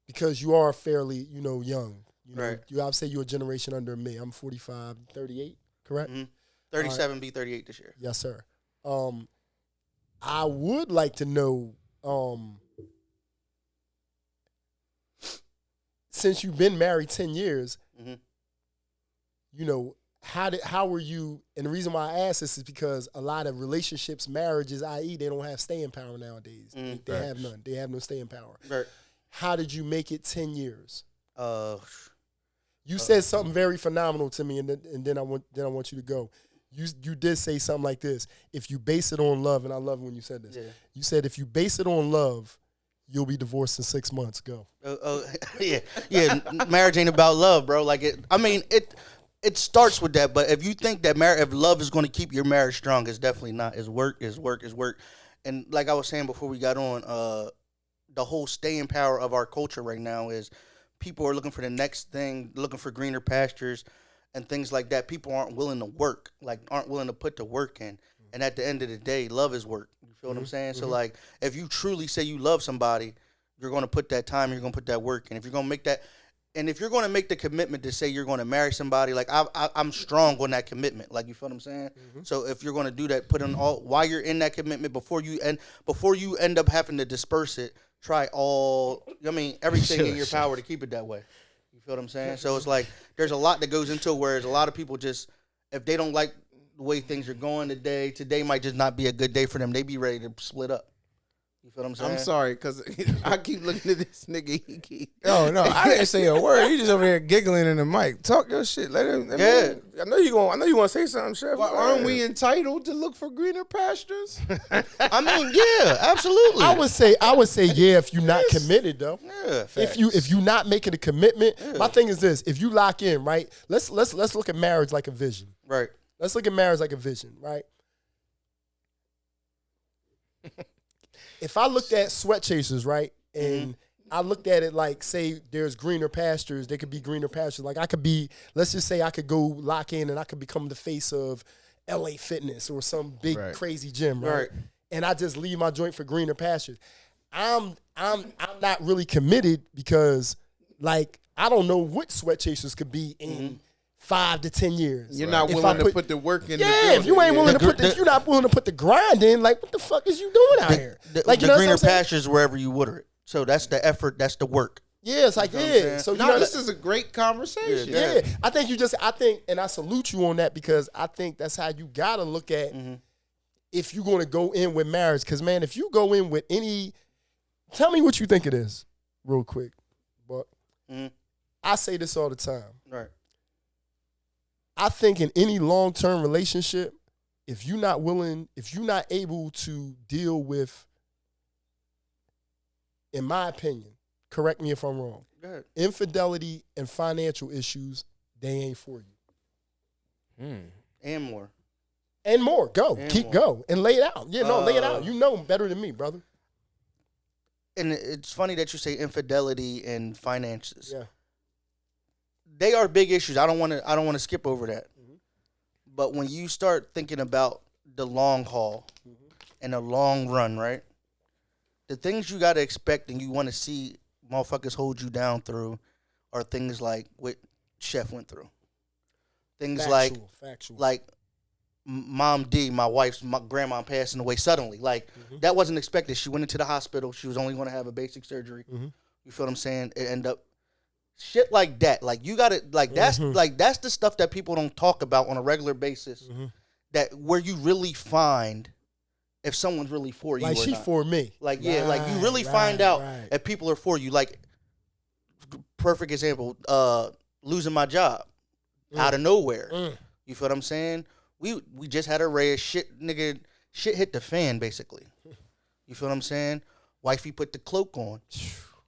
because you are fairly, young. Right. I would say you're a generation under me. I'm 45, 38, correct? Mm-hmm. 37, be 38 this year. Yes, sir. I would like to know, since you've been married 10 years, Mm-hmm. how were you? And the reason why I ask this is because a lot of relationships, marriages, i.e., they don't have staying power nowadays. Mm, they have none. They have no staying power. Right. How did you make it 10 years? You said something very phenomenal to me, and then I want you to go. You did say something like this. If you base it on love, and I love when you said this. Yeah. You said if you base it on love, you'll be divorced in 6 months. Go. yeah. Marriage ain't about love, bro. Like it starts with that. But if you think that if love is going to keep your marriage strong, it's definitely not. It's work. And like I was saying before we got on, the whole staying power of our culture right now is people are looking for the next thing, looking for greener pastures and things like that. People aren't willing to work, aren't willing to put the work in. And at the end of the day, love is work. You feel what I'm saying? So, like, if you truly say you love somebody, you're going to put that time, you're going to put that work in. If you're going to make that, and if you're going to make the commitment to say you're going to marry somebody, like, I'm strong on that commitment. Like, you feel what I'm saying? So, if you're going to do that, put in all, while you're in that commitment, before you end up having to disperse it, try everything in your power to keep it that way. You feel what I'm saying? So, it's like, there's a lot that goes into it, whereas a lot of people just, if they don't like the way things are going today might just not be a good day for them. They be ready to split up. You feel what I'm saying? I'm sorry, because I keep looking at this nigga. No, I didn't say a word. You just over here giggling in the mic. Talk your shit. Let him. I know you want to say something, Chef. Well, aren't we entitled to look for greener pastures? I mean, yeah, absolutely. I would say yeah if you're not committed though. Yeah, If you're not making a commitment, my thing is this: if you lock in, right? Let's look at marriage like a vision. Right. Let's look at marriage like a vision, right? If I looked at SweatChasers, right, and I looked at it like, say, there's greener pastures, there could be greener pastures. Like I could be, let's just say I could go lock in and I could become the face of LA Fitness or some big crazy gym, right? And I just leave my joint for greener pastures. I'm not really committed because, like, I don't know what SweatChasers could be in 5 to 10 years. You're not willing to put the work in. Yeah, if you ain't willing to if you're not willing to put the grind in, like, what the fuck is you doing out here? Like, the greener pastures wherever you water it. So that's the effort. That's the work. Yeah, it's like, So this is a great conversation. Yeah, I think, and I salute you on that because I think that's how you gotta look at if you're gonna go in with marriage. Because man, if you go in with tell me what you think it is, real quick. But I say this all the time. Right. I think in any long-term relationship, if you're not able to deal with, in my opinion, correct me if I'm wrong, infidelity and financial issues, they ain't for you. And more. And more. Go. Keep more. go. And lay it out. Yeah, lay it out. You know better than me, brother. And it's funny that you say infidelity and finances. Yeah. They are big issues. I don't want to skip over that. But when you start thinking about the long haul and the long run, right? The things you got to expect and you want to see motherfuckers hold you down through are things like what Chef went through. Things Factual. like Mom D, my grandma passing away suddenly. Like, that wasn't expected. She went into the hospital. She was only going to have a basic surgery. You feel what I'm saying? It ended up shit like that. Like, you got to, like, that's the stuff that people don't talk about on a regular basis. That where you really find if someone's really for you. Like, or she not. for me. Like, yeah, like, you really find out if people are for you. Like, perfect example, losing my job out of nowhere. You feel what I'm saying? We just had a ray of shit, nigga. Shit hit the fan, basically. You feel what I'm saying? Wifey put the cloak on.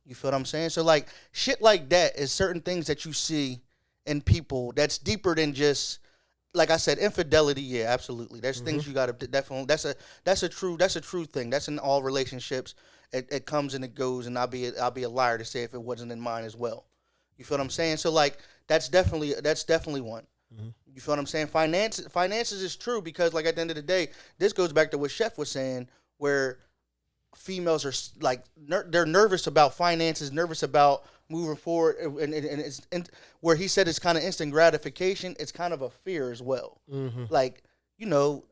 You feel what I'm saying? So, like, shit like that is certain things that you see in people that's deeper than just, like I said, infidelity. Yeah, absolutely. There's things you got to definitely. That's a true thing. That's in all relationships. It comes and it goes, and I'll be a liar to say if it wasn't in mine as well. You feel what I'm saying? So, like, that's definitely one. You feel what I'm saying? Finances is true because, like, at the end of the day, this goes back to what Chef was saying, where females are like they're nervous about finances, nervous about moving forward, and it's where he said it's kind of instant gratification. It's kind of a fear as well. Like, you know,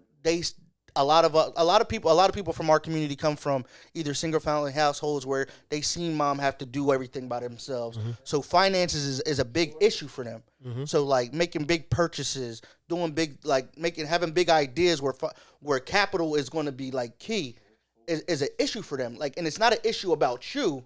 a lot of people from our community come from either single family households where they seen mom have to do everything by themselves. So finances is a big issue for them. So, like, making big purchases, doing big, like, having big ideas where capital is going to be, like, key is an issue for them. Like, and it's not an issue about you.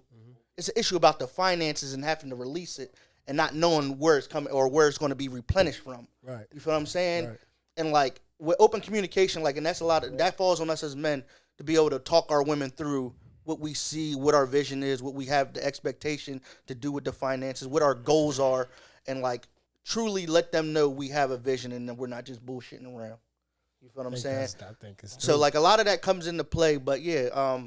It's an issue about the finances and having to release it and not knowing where it's coming or where it's going to be replenished from. Right. You feel what I'm saying? Right. And, like, with open communication, like, and that's that falls on us as men to be able to talk our women through what we see, what our vision is, what we have the expectation to do with the finances, what our goals are, and, like, truly let them know we have a vision and that we're not just bullshitting around. You feel what I'm saying? I think it's so, like, a lot of that comes into play, but yeah,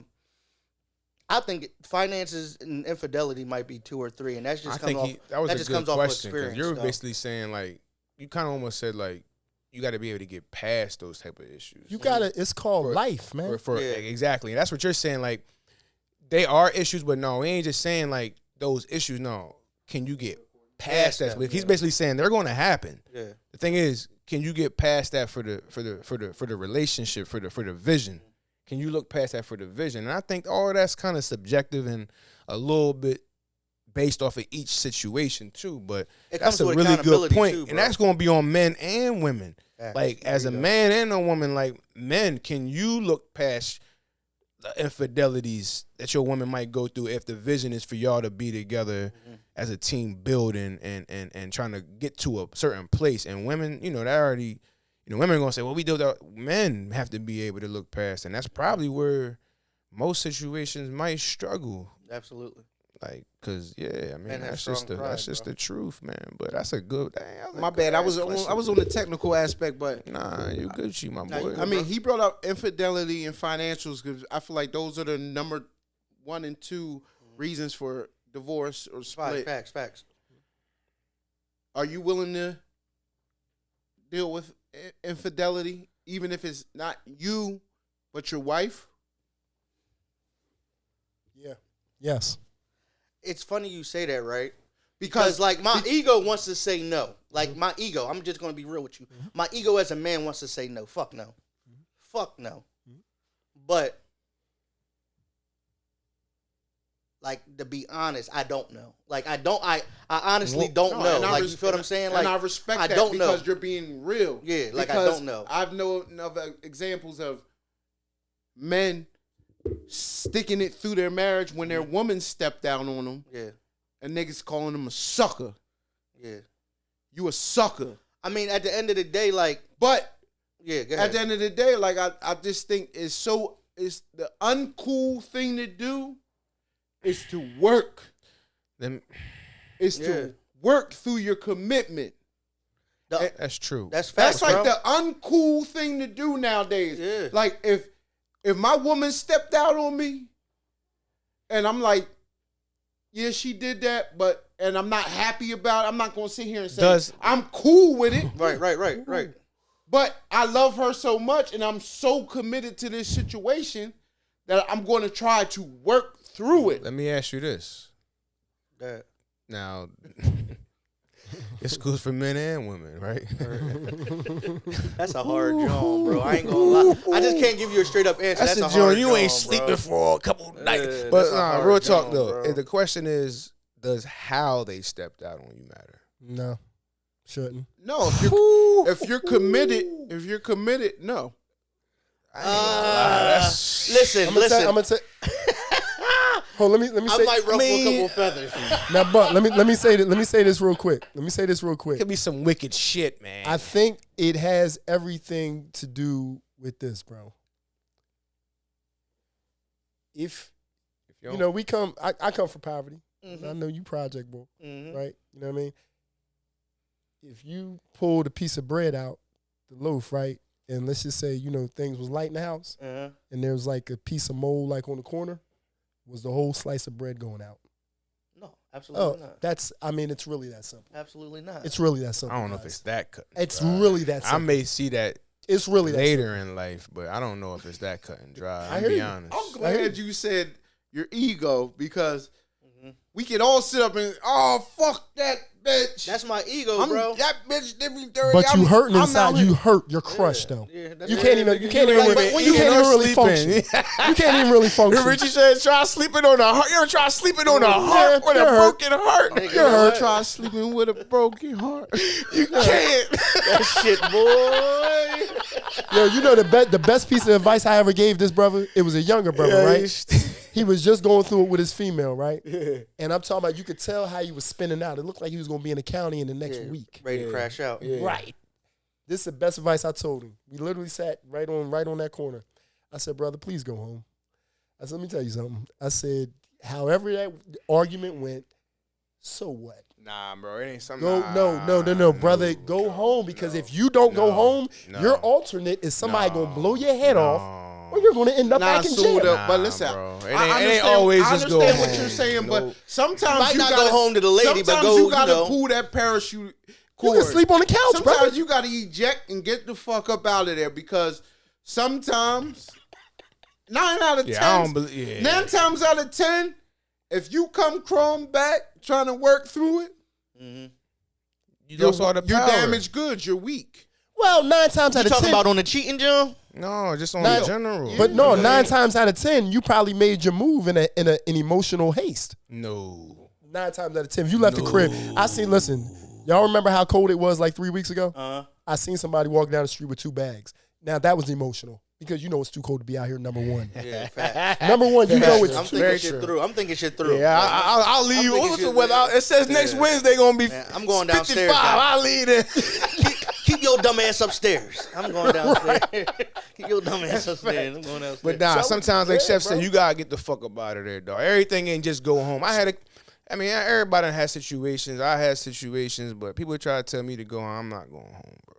I think finances and infidelity might be 2 or 3, and that's just that was a good question. Experience. You're basically saying, like, you kind of almost said, like, you got to be able to get past those type of issues. You gotta. It's called life, man. Exactly. And that's what you're saying. Like, they are issues, but no, we ain't just saying, like, those issues. No, can you get past that? He's basically saying they're going to happen. Yeah. The thing is, can you get past that for the relationship, for the vision? Can you look past that for the vision? And I think all that's kind of subjective and a little bit based off of each situation too. But that's a really good point. Too, and that's going to be on men and women. Like, as a man and a woman, like, men, can you look past the infidelities that your woman might go through if the vision is for y'all to be together as a team building and trying to get to a certain place? And women, you know, they already, you know, women are going to say, well, we do that. Men have to be able to look past. And that's probably where most situations might struggle. Absolutely. Like, cause yeah, I mean, that's just the truth, man. But that's a good. My bad. I was on the technical aspect, but nah, you Gucci, my boy. I mean, he brought up infidelity and financials because I feel like those are the number 1 and 2 reasons for divorce or split. Facts. Are you willing to deal with infidelity, even if it's not you, but your wife? Yeah. Yes. It's funny you say that, right? Because, like, my ego wants to say no. Like, my ego, I'm just going to be real with you. My ego as a man wants to say no. Fuck no. Fuck no. But, like, to be honest, I don't know. Like, I honestly don't know. Like, you feel what I'm saying? Like, and I respect that because you're being real. Yeah, like, I don't know. I've known of examples of men sticking it through their marriage when their woman stepped down on them. Yeah. And niggas calling them a sucker. Yeah. You a sucker. I mean, at the end of the day, like... But... Yeah, go ahead. At the end of the day, like, I just think it's the uncool thing to do is to work. To work through your commitment. That's true. That's facts, That's like the uncool thing to do nowadays. Yeah. Like, if my woman stepped out on me and I'm like, yeah, she did that, and I'm not happy about it, I'm not going to sit here and say, I'm cool with it. Right. But I love her so much, and I'm so committed to this situation that I'm going to try to work through it. Let me ask you this. That. Now, this goes for men and women, right? That's a hard job, bro. I ain't gonna lie. I just can't give you a straight up answer. That's a hard joint. You ain't job, sleeping bro. for a couple nights. Yeah, But that's a hard real talk job, though. bro. The question is, does how they stepped out on you matter? No, shouldn't. No, if you're committed, no. Listen. I'm gonna say. Hold, let me I say. might ruffle a couple feathers. Now, but let me say this real quick. Could be some wicked shit, man. I think it has everything to do with this, bro. If you know, I come from poverty. Mm-hmm. I know you project boy, Mm-hmm. right? You know what I mean? If you pulled a piece of bread out, the loaf, right, and let's just say, you know, things was light in the house, Uh-huh. and there was like a piece of mold like on the corner, was the whole slice of bread going out? No, absolutely Oh, not. it's really that simple. Absolutely not. It's really that simple. I don't know if guys. it's that cut. It's really that I simple. may see that It's really that simple. later in life, but I don't know if it's that cut and dry. I I'll hear be you. honest. I'm glad you said your ego because Mhm. we can all sit up and, oh, fuck that bitch. That's my ego, bro. That bitch did me dirty. But you hurting I'm inside. out here. You hurt. You're crushed though. Yeah, that's You what can't it even. is. You can't Like, even. but when You can't even really sleeping. function. You can't even really function. Richie said, "Try sleeping on a heart. You ever try sleeping on a Yeah, heart with a you're hurt. broken heart? Nigga, You're hurt. Try sleeping with a broken heart. You can't." That shit, boy. Yo, you know the best piece of advice I ever gave this brother. It was a younger brother, right? He was just going through it with his female, right? And I'm talking about, you could tell how he was spinning out. It looked like he was going to be in the county in the next Yeah, week. ready to crash out. Right. This is the best advice I told him. We literally sat right on that corner. I said, brother, please go home. I said, let me tell you something. I said, however that argument went, so what? Nah, bro, it ain't something. No, brother, go home, because if you don't go home, your alternate is somebody going to blow your head off, or you're going to end up back in jail. But listen, bro. I It ain't always I just go understand what home. you're saying, but You sometimes might you not gotta go home to the lady, but sometimes go, you gotta you know. pull that parachute You cord. can sleep on the couch, Sometimes brother. you gotta eject and get the fuck up out of there, because sometimes 9 out of 10, I don't believe. Yeah. 9 times out of 10, if you come crawling back trying to work through it, You lost all the you're power. damaged goods. You're weak. Well, 9 times You out of talking 10. about on the cheating, John? No, just on Nah, the general. But no, 9 times out of 10, you probably made your move in an emotional haste. No. 9 times out of 10, if you left the crib, listen, y'all remember how cold it was like 3 weeks ago? I seen somebody walk down the street with 2 bags. Now, that was emotional, because you know it's too cold to be out here, number one. Yeah, fact. Number one, you know I'm it's thinking shit through. I'm thinking shit through. Yeah, Like, I'll leave you. thinking What's the shit weather? through. It says next Wednesday gonna be Man, I'm going 55. downstairs. I'll leave it. Keep your dumb ass upstairs. I'm going downstairs. Keep your dumb ass upstairs. I'm going downstairs. But nah, sometimes like Chef bro. said, you gotta get the fuck up out of there, dog. Everything ain't just go home. Everybody has situations. I had situations, but people try to tell me to go home. I'm not going home, bro.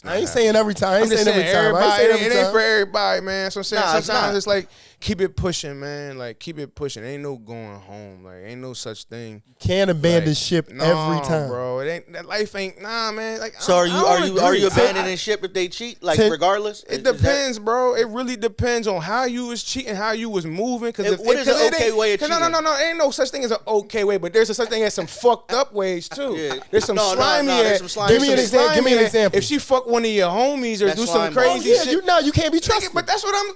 I ain't saying every time. I ain't saying every time. I ain't Everybody, saying it every ain't time. for everybody, man. So I'm saying Nah, it's sometimes not. it's like keep it pushing, man. Like keep it pushing. Ain't no going home. Like ain't no such thing. Can't abandon Like, ship nah, every time. bro. It ain't that life ain't man. Like So are you agree. abandoning ship if they cheat? Like regardless? It depends, bro. It really depends on how you was cheating, how you was moving. Because What is an okay way of cheating? No. Ain't no such thing as an okay way, but there's a such thing as some fucked up ways too. Yeah. There's some No, slimy. there's some slimy Give me an shit. example. Give me an example. If she fuck one of your homies or That's do some slimy. crazy Yeah, shit, you can't be Nigga, trusted. but that's what I'm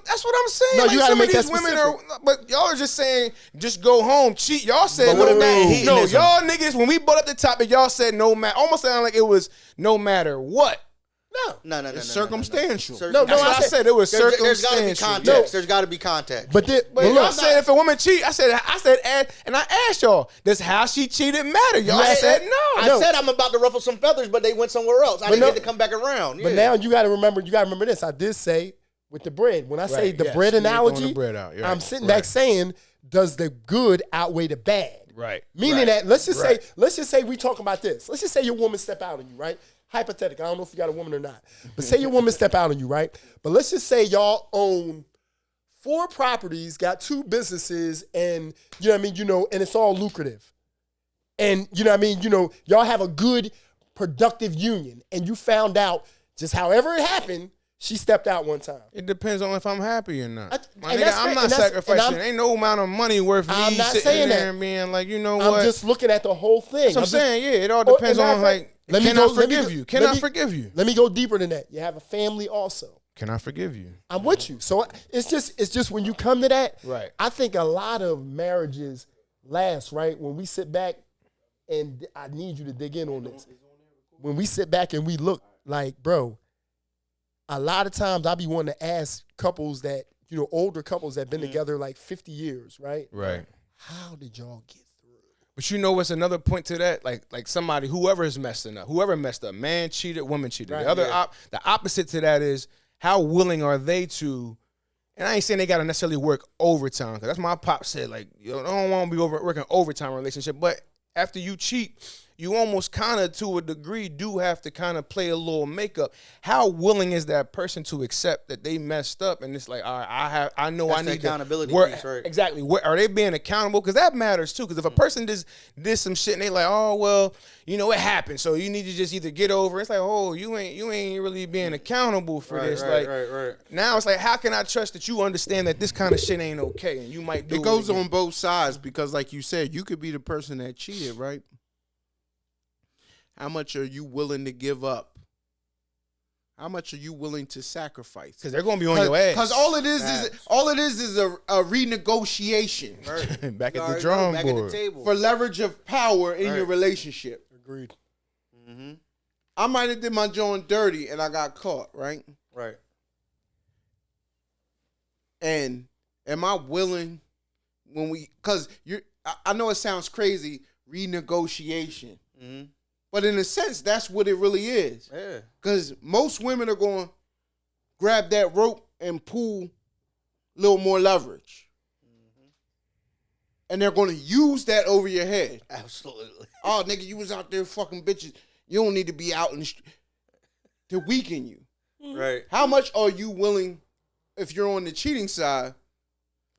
saying. No, Like, you gotta some make of that these women specific. are, but y'all are just saying just go home, cheat. Y'all said But what no if that matter. hedonism? No, y'all niggas when we brought up the topic, y'all said no matter. Almost sounded like it was no matter what. No. It's circumstantial. No, That's what I said. It was There's got to be circumstantial. context. There's got to be context. But I said if a woman cheat, I said, and I asked y'all, does how she cheated matter? Y'all said no. I said I'm about to ruffle some feathers, but they went somewhere else. I didn't get to come back around. But now you got to remember this. I did say with the bread. When I say the bread analogy, the bread out. I'm sitting back saying, does the good outweigh the bad? Right. Meaning that let's just say we talking about this. Let's just say your woman step out on you, right? Hypothetical. I don't know if you got a woman or not. But say your woman step out on you, right? But let's just say y'all own 4 properties, got 2 businesses, and you know what I mean, and it's all lucrative. And you know what I mean, y'all have a good, productive union, and you found out Just however it happened, she stepped out one time. It depends on if I'm happy or not. My and nigga, that's I'm fair, not and that's- sacrificing. and Ain't no amount of money worth I'm me not sitting saying there that. and being like, you know I'm what? just looking at the whole thing. That's what I'm saying. Yeah, it all depends Or- and on matter of like, fact, can I forgive you? Can I forgive you? Let me go deeper than that. You have a family also. Can I forgive you? I'm with you. So it's just when you come to that, Right. I think a lot of marriages last, right? When we sit back, and I need you to dig in on this. When we sit back and we look, like, bro, a lot of times I be wanting to ask couples that, older couples that been together like 50 years, right? Right. How did y'all get through? But you know what's another point to that? Like somebody, whoever is messing up, whoever messed up, man cheated, woman cheated. Right, The opposite to that is how willing are they to, and I ain't saying they got to necessarily work overtime, because that's my pop said, like, you don't want to be working overtime in a relationship, but after you cheat, you almost kind of, to a degree, do have to kind of play a little makeup. How willing is that person to accept that they messed up? And it's like, all right, I know That's I the need accountability to work. piece, right? Exactly. Are they being accountable? Because that matters too. Because if a person just did some shit and they like, oh well, it happened, so you need to just either get over it. It's like, oh, you ain't really being accountable for this. Right. Now it's like, how can I trust that you understand that this kind of shit ain't okay and you might do it? It goes again? on both sides because, like you said, you could be the person that cheated, right? How much are you willing to give up? How much are you willing to sacrifice? Because they're gonna be on your ass. Because all it is a renegotiation Back at the Already drawing back board. at the table. for leverage of power in your relationship. Agreed. Mm-hmm. I might have did my joint dirty and I got caught, right? Right. And am I willing because I know it sounds crazy, renegotiation. Mm-hmm. But in a sense, that's what it really is. Yeah. Because most women are going to grab that rope and pull a little more leverage. Mm-hmm. And they're going to use that over your head. Absolutely. Oh, nigga, you was out there fucking bitches. You don't need to be out in the street to weaken you. Right. How much are you willing, if you're on the cheating side,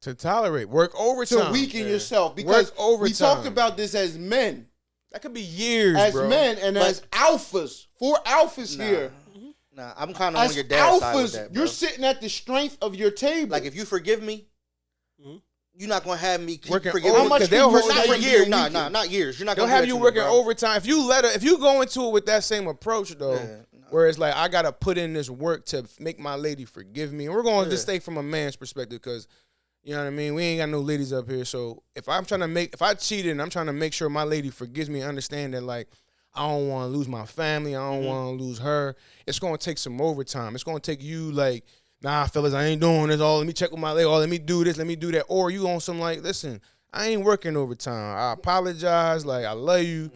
To tolerate. Work overtime. to weaken yourself? Because Work overtime. we talked about this as men. That could be years, As bro. men and as alphas. 4 alphas Nah. here. Nah, I'm kind of on As your dad's side with alphas, that, bro. you're sitting at the strength of your table. Like, if you forgive me, you're not gonna have me keep Working forgiving. over- How much? 'cause they'll hold Not you for to years. be Nah, weakened. not years. You're not They'll gonna have do you that to me, working bro. overtime. If you go into it with that same approach, though, where it's like, I got to put in this work to make my lady forgive me. And we're going to just stay from a man's perspective because, you know what I mean? We ain't got no ladies up here. So if I cheated and I'm trying to make sure my lady forgives me, understand that, like, I don't want to lose my family. I don't want to lose her. It's going to take some overtime. It's going to take you, like, nah, fellas, I ain't doing this. Oh, let me check with my lady. Oh, let me do this. Let me do that. Or you on some, like, listen, I ain't working overtime. I apologize. Like, I love you.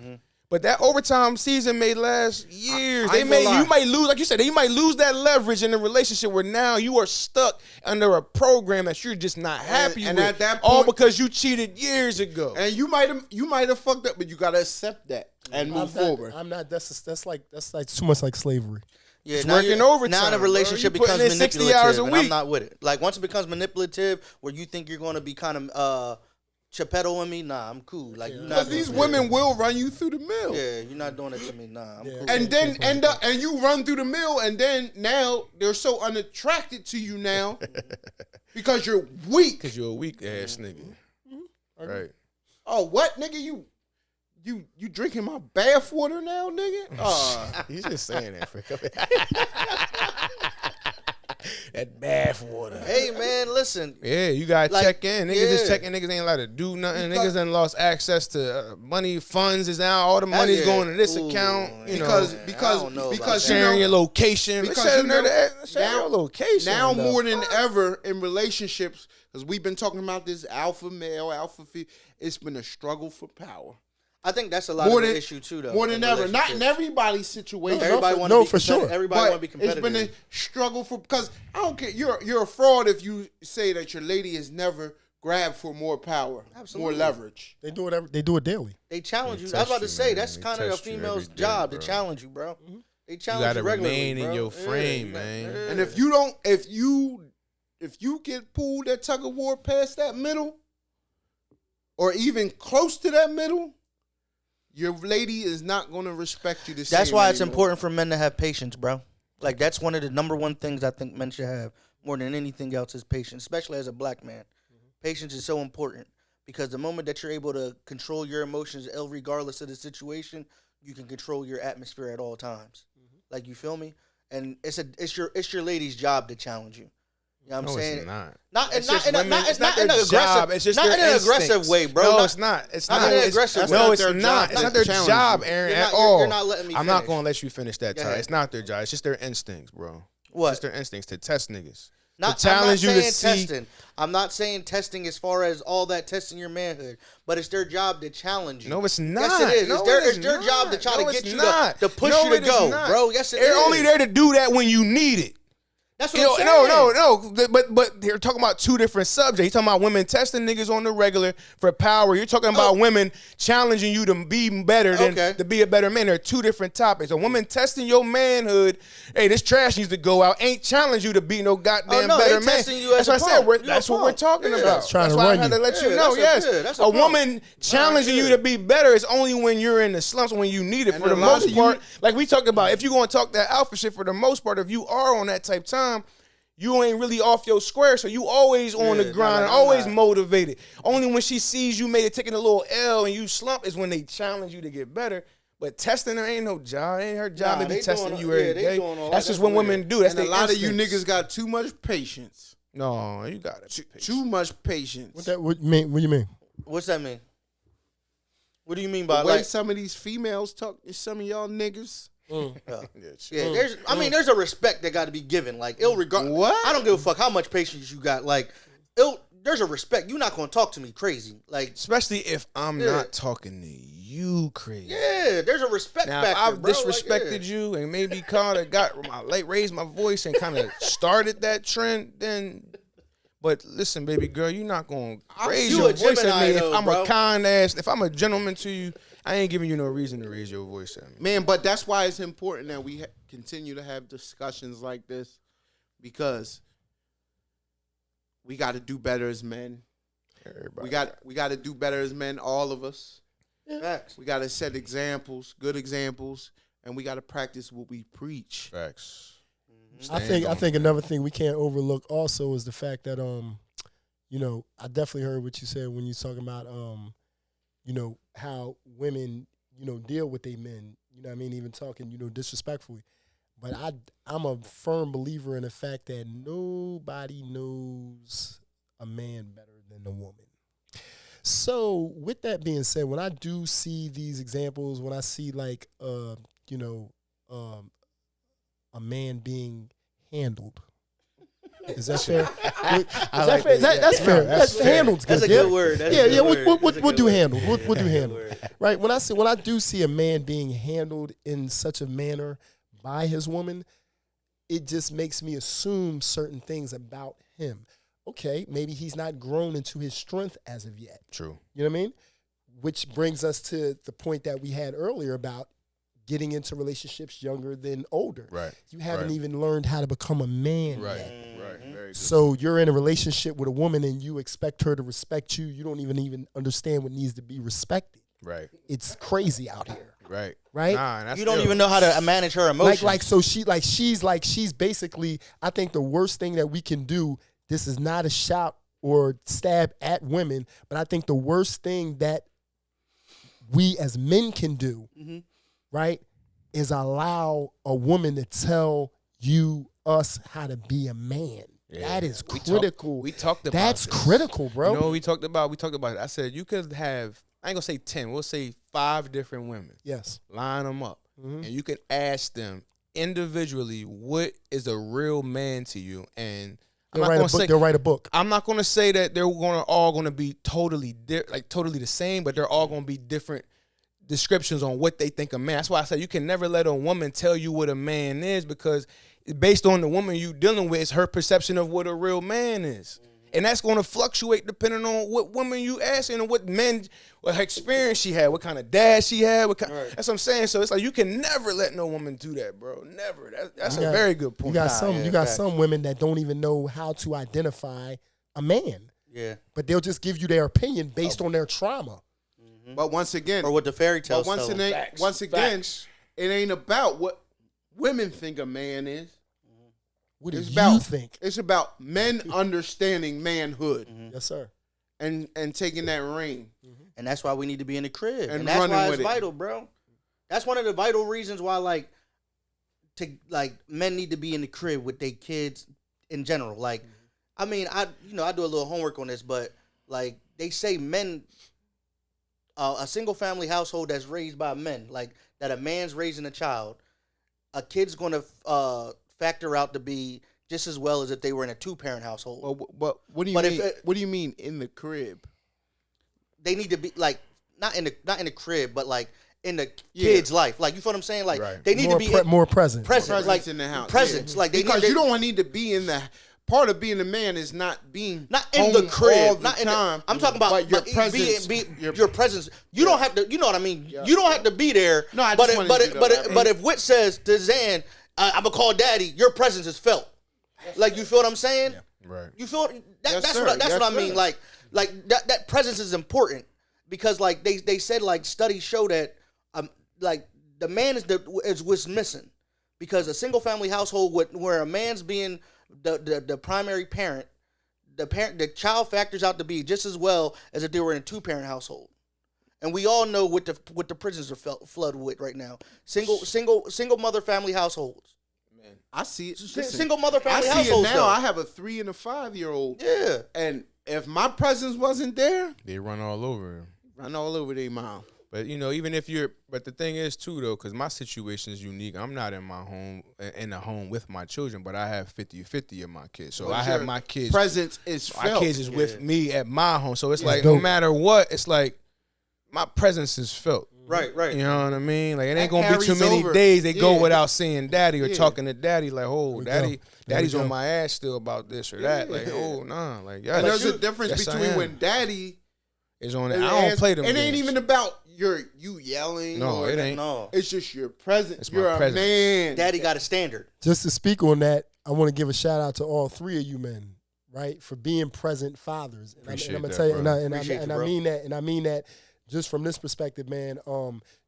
But that overtime season may last years. I ain't gonna lie. You might lose, like you said, you might lose that leverage in the relationship where now you are stuck under a program that you're just not happy and with. at that all point- because you cheated years ago. and you might have fucked up, but you gotta accept that and move forward. I'm not. That's like too much like slavery. Yeah, It's now working you're- overtime, Now the bro. relationship You putting becomes in 60 manipulative, hours a and week. I'm not with it. Like, once it becomes manipulative, where you think you're going to be kind of Chappetto in me, nah, I'm cool. Like, you're not Because doing these it. women will run you through the mill. Yeah, you're not doing it to me, nah. I'm cool. And then end up and you run through the mill, and then now they're so unattracted to you now because you're weak. Because you're a weak ass nigga. Right. Oh, what, nigga? You drinking my bath water now, nigga? He's just saying that for that bath water. Hey, man, listen. Yeah, you gotta Like, check in. Niggas just yeah. checking. Niggas ain't allowed to do nothing. Because- Niggas done lost access to money. Funds is out. All the money's yeah. going to this Ooh, account. You Because know, I because don't know about because that. you sharing know, your location. because Share you know, your location. now though. more than ever in relationships, because we've been talking about this alpha male, alpha female. It's been a struggle for power. I think that's a lot More of the than- issue, too, though. More than in ever. Not in relationships. everybody's situation. Everybody want no, to be for sure. competitive. Everybody want to be But it's competitive. been a struggle for, because I don't care. You're a fraud if you say that your lady has never grabbed for more power, Absolutely. more leverage. They do it. They do it daily. They challenge you. I was test about to you, say, man. that's They kind of a test you female's every day, job bro. to challenge you, bro. They You challenge gotta you regularly, remain in bro. your Yeah, frame, like, man. yeah. And if you don't, if you get pulled that tug of war past that middle, or even close to that middle, your lady is not going to respect you the same. That's why it's anymore. important for men to have patience, bro. Like, that's one of the number one things I think men should have more than anything else is patience, especially as a black man. Patience is so important because the moment that you're able to control your emotions, regardless of the situation, you can control your atmosphere at all times. Like, you feel me? And it's your lady's job to challenge you. You know what I'm saying? It's not. It's not their in an job. aggressive, It's just not their in an instincts. aggressive way, bro. No, Not- it's not. It's not not. in an It's- aggressive No, way. it's Their not. job It's not not their to challenge job, you. Aaron, You're at not- all. you're not letting me I'm not finish. going to let you finish that, Go Ty. ahead. It's not their job. It's just their instincts, bro. What? It's just their instincts to test niggas. Not, to challenge I'm not you saying to see. testing. I'm not saying testing as far as all that testing your manhood, but it's their job to challenge you. No, it's not. Yes, it is. No, it's their job to try to get you to push No, you to it is go, not. bro. Yes, it is. They're only there to do that when you need it. That's what You I'm know, saying. no. But they're talking about two different subjects. You're talking about women testing niggas on the regular for power. You're talking about women challenging you to be better than to be a better man. They're two different topics. A woman testing your manhood, hey, this trash needs to go out, ain't challenge you to be no goddamn better man. Testing you as That's a what I said. punk. That's what we're talking about. Trying That's to why I run had to you. let you Yeah, know. that's Yes, a a punk. woman challenging you to be better is only when you're in the slumps, when you need it. And For the a lot most of you- part, like we talked about, if you're going to talk that alpha shit, for the most part, if you are on that type of time, you ain't really off your square, so you always on the grind, like, always I'm not. motivated. Only when she sees you made it taking a little L and you slump is when they challenge you to get better. But testing her ain't no job. It ain't her job to be they testing doing- you every yeah, they day. doing all That's that. just That's what women do. That's And a their lot of you instincts. niggas got too much patience. No, you got it. Too much patience. What do you mean? What's that mean? What do you mean by The way like? some of these females talk to some of y'all niggas. Yeah, there's a respect that got to be given. Like, What? I don't give a fuck how much patience you got. Like, there's a respect. You're not gonna talk to me crazy. Like, Especially if I'm not talking to you crazy. yeah, there's a respect Now, factor, if I've bro. disrespected you and maybe raised my voice and kind of started that trend, then. But listen, baby girl, you're not gonna raise you your a voice at Gemini, me though, if I'm bro. a kind ass. If I'm a gentleman to you, I ain't giving you no reason to raise your voice at me. Man, but that's why it's important that we continue to have discussions like this, because we got to do better as men. Everybody. We got to do better as men, all of us. Facts. We got to set examples, good examples, and we got to practice what we preach. Facts. I think another thing we can't overlook also is the fact that I definitely heard what you said when you talking about how women deal with their men. You know what I mean? Even talking disrespectfully. But I'm a firm believer in the fact that nobody knows a man better than a woman. So with that being said, when I do see these examples, when I see like a man being handled. Is that fair? That's fair. That's handled's good. That's a good word. That's a good word. We'll do handled. We'll do handled. Right? When I do see a man being handled in such a manner by his woman, it just makes me assume certain things about him. Okay, maybe he's not grown into his strength as of yet. True. You know what I mean? Which brings us to the point that we had earlier about getting into relationships younger than older. Right. You haven't even learned how to become a man Right. yet. Right. Very good. So you're in a relationship with a woman and you expect her to respect you. You don't even understand what needs to be respected. Right. It's crazy out here. Right. Right? Nah, that's You don't ill. even know how to manage her emotions. She's basically, I think the worst thing that we can do, this is not a shot or stab at women, but I think the worst thing that we as men can do, right, is allow a woman to tell us how to be a man. Yeah. That is critical. We talked about That's this. critical, bro. You know what we talked about? We talked about it. I said you could have, I ain't gonna say 10, we'll say 5 different women. Yes. Line them up. And you can ask them individually, what is a real man to you? And They'll write a book. I'm not gonna say that they're all gonna be totally the same, but they're all gonna be different descriptions on what they think a man. That's why I said you can never let a woman tell you what a man is, because based on the woman you dealing with, it's her perception of what a real man is. And that's going to fluctuate depending on what woman you asking and what experience she had, what kind of dad she had. That's what I'm saying. So it's like you can never let no woman do that, bro. Never. That's a very good point. You got some women that don't even know how to identify a man. Yeah. But they'll just give you their opinion based on their trauma. But once again, or what the fairy tales tell them. once again, it ain't about women think a man is. What do It's you about, think? It's about men understanding manhood Yes, sir. and taking that reign. And that's why we need to be in the crib. And And that's running why with it's it. vital, bro. That's one of the vital reasons why, men need to be in the crib with their kids in general. Like, I mean, I do a little homework on this, but like they say men, a single family household that's raised by men, like that a man's raising a child, a kid's gonna factor out to be just as well as if they were in a 2-parent household. Well, but what do you But mean? if What do you mean in the crib? They need to be like not in the crib, but like in the kid's life. Like, you feel what I'm saying? Like they need to be more present. Presence like in the house. Presence, like because you don't need to be in the. Part of being a man is not being not in home the crib, all the not in time. I'm talking about but your presence. your presence. You don't have to. You know what I mean. You don't have to be there. No, I but just wanted to do that. but if Whit says to Zan, I'm gonna call Daddy, your presence is felt. Like, you feel what I'm saying? Right. You feel Yes, that's sir. what Yes, I sir. mean. Like that presence is important because like they said, like, studies show that like the man is what's missing, because a single family household where a man's being the primary parent, the child factors out to be just as well as if they were in a 2-parent household. And we all know what the prisons are flooded with right now. Single mother family households. Man, I see it. Single mother family I see households. it now. Though. I have a 3 and a 5-year-old. Yeah. And if my presence wasn't there, They run all over him. run all over their mom. But even if but the thing is too though, because my situation is unique. I'm not in my home, in a home with my children, but I have 50-50 of my kids. So But I have your my kids. Presence is My felt. kids is with me at my home. So it's like dope. no matter what, it's like my presence is felt. Right. You know what I mean? Like, it ain't That gonna be too carries many over. days they go Yeah. without seeing daddy or Yeah. talking to daddy. Like, oh, we daddy, go. There daddy's we on go. my ass still about this or that. Like, Yeah. oh, nah. Like, yeah, And like, there's a difference yes, I between am. when daddy is on it. I don't play them. It ain't games. even about you yelling. No, or it ain't. No. It's just your presence. It's my You're a presence. man. Daddy got a standard. Just to speak on that, I want to give a shout out to all 3 of you men, right, for being present fathers. And Appreciate I'm gonna that, tell you, bro. Appreciate you, I bro. mean that, and I mean that just from this perspective, man. A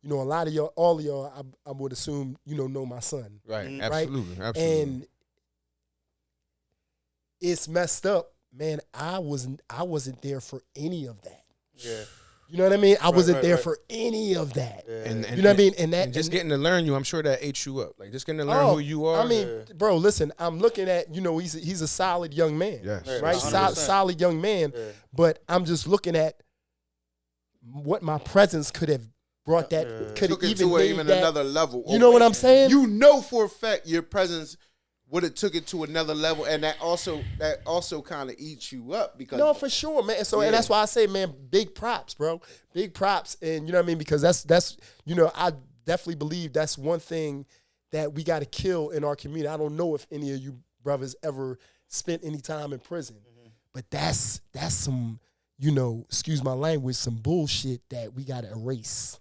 lot of y'all, all of y'all, I would assume know my son, Right, Mhm. absolutely, absolutely. and it's messed up, man. I wasn't there for any of that. Yeah. You know what I mean? I wasn't right, there right. for any of that. Yeah. And You know what I mean? And just getting to learn you, I'm sure that ate you up. Like, just getting to learn who you are. I mean, bro, listen, I'm looking at, he's a solid young man. yes, Yeah, Right? 100%. Solid young man. Yeah. But I'm just looking at what my presence could have brought that, Yeah. could have Took it even to made even that. another level. You know what I'm saying? You know for a fact your presence would have took it to another level, and that also kind of eats you up because No, for sure, man. So, Yeah. and that's why I say, man, big props, bro. Big props. And you know what I mean? Because that's I definitely believe that's one thing that we got to kill in our community. I don't know if any of you brothers ever spent any time in prison, but that's some, excuse my language, some bullshit that we got to erase.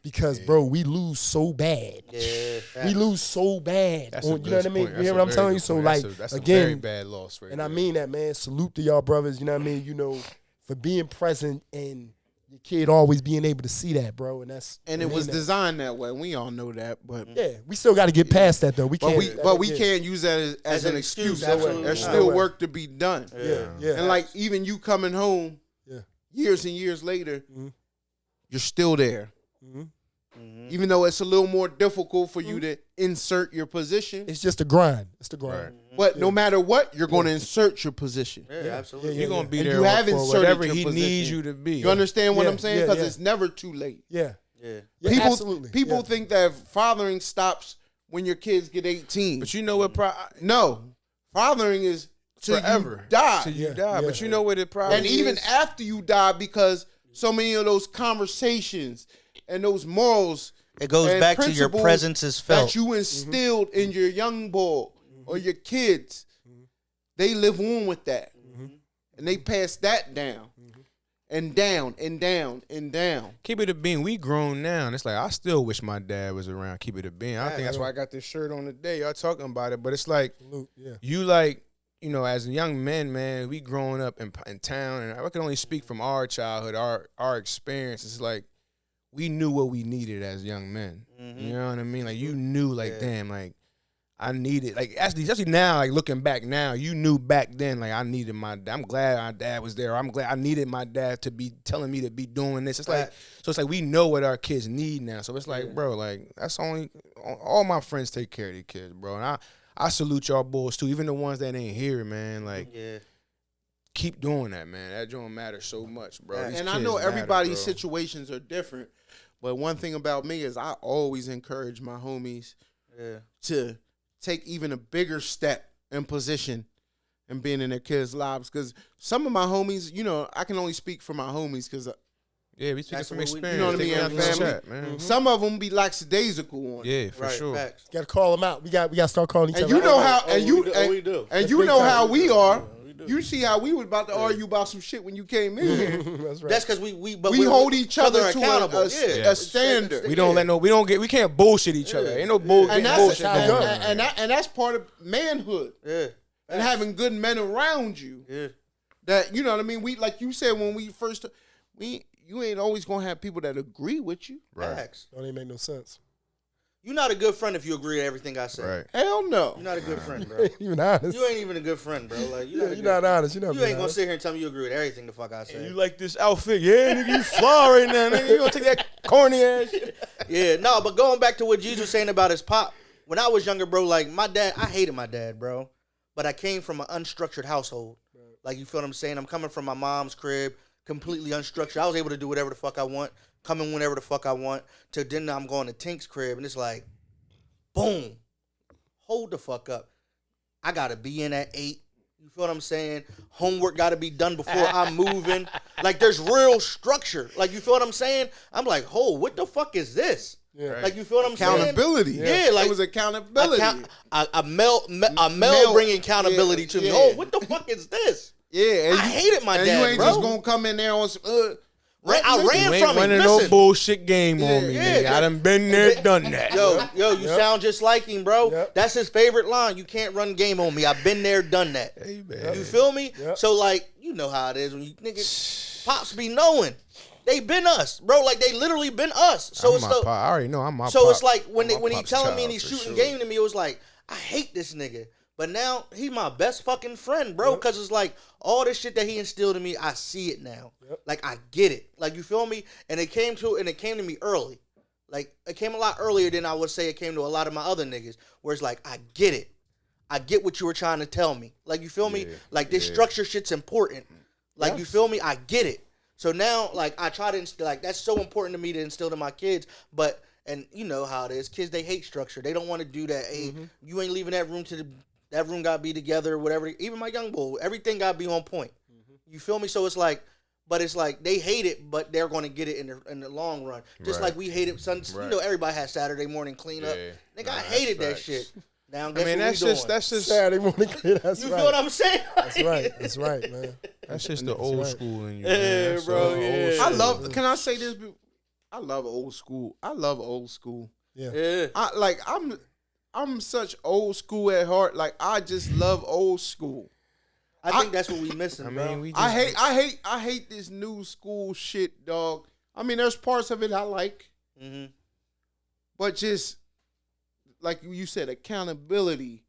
Because, bro, we lose so bad. Yeah. We lose so bad. That's You know what I mean? You hear what I'm telling you? So, like, that's a again, very bad loss, right? and I there. mean that, man. Salute to y'all brothers, you know what I mean? For being present and your kid always being able to see that, bro. And that's and I it mean was that. designed that way. We all know that, but Yeah, we still got to get past that though. We but can't. we can't use that as an excuse. Absolutely There's not. still No way. work to be done. Yeah. And like even you coming home, Yeah. years and years later, Mhm. you're still there. Mhm. Even though it's a little more difficult for you to insert your position, It's just a grind. It's the grind. Right. but no matter what, you're going to insert your position. Yeah, absolutely. You're gonna be And there you have for inserted whatever your he position. needs you to be. You understand what Yeah, I'm saying? yeah, Because yeah. it's never too late. Yeah. Yeah. Yeah, People, absolutely. people Yeah. think that fathering stops when your kids get 18. But you know what? No, fathering is till Forever. you die. Till you Yeah, die. yeah. But you know what it probably And even is? after you die, because so many of those conversations and those morals It goes and back to your principles presence is felt. that you instilled in your young boy or your kids, they live on with that. And they pass that down and down and down and down. Keep it a bean. We grown now. And it's like, I still wish my dad was around. Keep it a bean. I think that's why I got this shirt on today. Y'all talking about it. But it's like, Salute. Yeah. you like, as young men, man, we growing up in town. And I can only speak from our childhood, our experience. It's like, we knew what we needed as young men. Mm-hmm. You know what I mean? Like you knew, like damn, like I needed, like especially now, like looking back now, you knew back then, like I needed my dad. I'm glad my dad was there. I'm glad I needed my dad to be telling me to be doing this. It's like, so it's like we know what our kids need now. So it's like, bro, like that's only, all my friends take care of their kids, bro. And I salute y'all boys too, even the ones that ain't here, man. Like, keep doing that, man. That don't matter so much, bro. And I know everybody's situations are different, but one thing about me is I always encourage my homies to take even a bigger step in position and being in their kids' lives. Because some of my homies, you know, I can only speak for my homies because we speak from experience. You know what I mean? And family. Man. Some of them be lackadaisical on it. Yeah, for sure. Facts. Got to call them out. We got to start calling each other. And you know how, That's you know how we are. do. You see how we was about to argue about some shit when you came in here. That's right. That's because we hold each other to accountable. a standard. We can't bullshit each other. Ain't no bullshit. And that's part of manhood. Yeah. And having good men around you. Yeah. That, you know what I mean? We, like you said when we first, you ain't always gonna have people that agree with you. Right. Facts. Don't even make no sense. You're not a good friend if you agree with everything I say. Right. Hell no. You're not a good friend, bro. Even honest. You ain't even a good friend, bro. Like you're not honest. You're not. You ain't gonna sit here and tell me you agree with everything the fuck I say. You like this outfit? Yeah, nigga, you fly right now, nigga. You gonna take that corny ass shit? Yeah, no, but going back to what Jesus was saying about his pop, when I was younger, bro, like my dad, I hated my dad, bro. But I came from an unstructured household. Right. Like, you feel what I'm saying? I'm coming from my mom's crib, completely unstructured. I was able to do whatever the fuck I want, come in whenever the fuck I want. To then I'm going to Tink's crib, and it's like, boom, hold the fuck up. I got to be in at 8. You feel what I'm saying? Homework got to be done before I'm moving. Like, there's real structure. Like, you feel what I'm saying? I'm like, what the fuck is this? Yeah. Right. Like, you feel what I'm saying? Accountability. Yeah, like it was accountability. A male bringing accountability to me. Oh, what the fuck is this? Yeah, and I hated my dad, you ain't bro. just gonna come in there on some. I ran You from ain't him. running no bullshit game on me, nigga. I done been there, done that. Yo, you sound just like him, bro. Yep. That's his favorite line. You can't run game on me. I've been there, done that. Hey, man. You feel me? Yep. So, like, you know how it is when you niggas, pops be knowing. They been us, bro. Like, they literally been us. So it's I already know I'm my So pop. it's like when I'm my he pop's telling me child and he's for shooting sure. game to me, it was like, I hate this nigga. But now he my best fucking friend, bro. Because it's like all this shit that he instilled in me, I see it now. Yep. Like I get it. Like you feel me? And it came to me early. Like it came a lot earlier than I would say it came to a lot of my other niggas. Where it's like I get it. I get what you were trying to tell me. Like you feel me? Like this structure shit's important. Like you feel me? I get it. So now like I try to instill, like that's so important to me to instill in my kids. But and you know how it is. Kids, they hate structure. They don't want to do that. Hey, you ain't leaving that room that room gotta be together, whatever. Even my young boy, everything gotta be on point. You feel me? So it's like, but it's like they hate it, but they're gonna get it in the long run. Just like we hated you know, everybody has Saturday morning cleanup. Nigga, I hated that shit. Now guess what that's just Saturday morning clean. That's you right. feel what I'm saying? That's right. That's right, man. That's just the old school in you. Yeah, man. bro, Old yeah. shit. I love. Can I say this? I love old school. I love old school. Yeah. I'm such old school at heart. Like I just love old school. I think that's what we missing, I bro. mean, we just, I hate this new school shit, dog. I mean, there's parts of it I like, but just like you said, accountability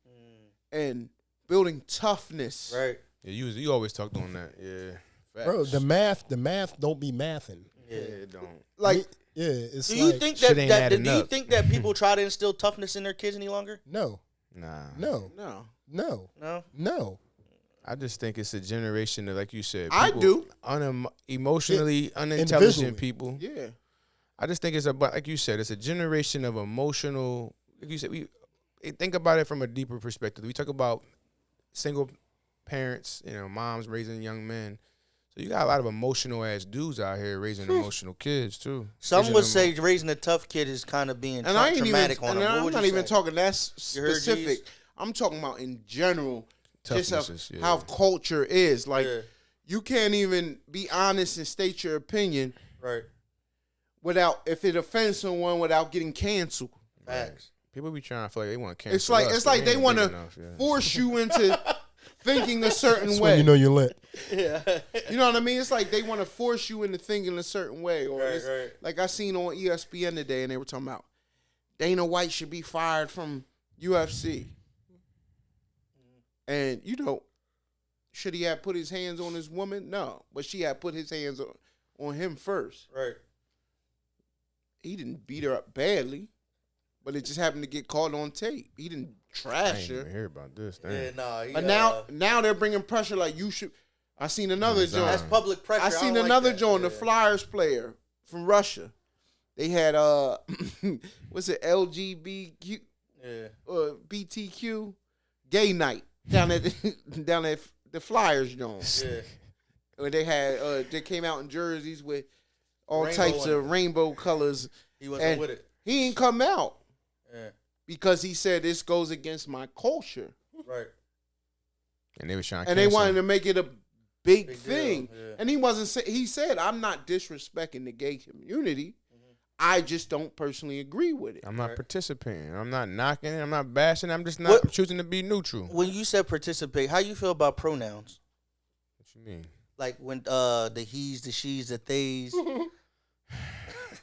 and building toughness. Right. Yeah, you always talked on that. Yeah. Facts. Bro, the math don't be mathing. Yeah, it don't. Like, Yeah, it's Do you like, think shit ain't that adding do you up. think that people try to instill toughness in their kids any longer? no, Nah. no, no, no, No. no. I just think it's a generation of, like you said, I do. Emotionally unintelligent Individually. people. Yeah. I just think it's like you said, it's a generation of emotional. Like you said, we think about it from a deeper perspective. We talk about single parents, you know, moms raising young men. So you got a lot of emotional ass dudes out here raising emotional kids too. Some would say raising a tough kid is kind of being And I ain't traumatic even. on And them. What I'm would not you even say? talking that You heard, specific. G's? I'm talking about in general. Just Toughnesses, yeah. how culture is. Like Yeah. you can't even be honest and state your opinion Right. without if it offends someone without getting canceled. Facts. People be trying to feel like they want to cancel. It's like us, it's but like we they ain't want big to enough, yeah. force you into thinking a certain That's way. when you know you're lit. Yeah. You know what I mean? It's like they want to force you into thinking a certain way. Or Right. like I seen on ESPN today, and they were talking about Dana White should be fired from UFC. And, should he have put his hands on his woman? No. But she had put his hands on him first. Right. He didn't beat her up badly, but it just happened to get caught on tape. He didn't I trash ain't her. even hear about this. Damn. Yeah, nah. But now they're bringing pressure like you should. I seen another Design. that's joint. public pressure. I seen don't another like that. joint, Yeah. the Flyers player from Russia. They had what's it, LGBTQ, Yeah. BTQ, gay night down at the Flyers joint. Yeah. Where they had they came out in jerseys with all Rainbow types on of it. rainbow colors. He wasn't And with it. he ain't come out Yeah. because he said this goes against my culture, Right. And they was trying to and they cancel wanted him. to make it a big Big thing. deal, yeah. And he wasn't. He said, "I'm not disrespecting the gay community. I just don't personally agree with it." I'm not Right. participating. I'm not knocking it. I'm not bashing. I'm just not What- choosing to be neutral. What When you said participate, how you feel about pronouns? you mean? Like when the he's, the she's, the theys.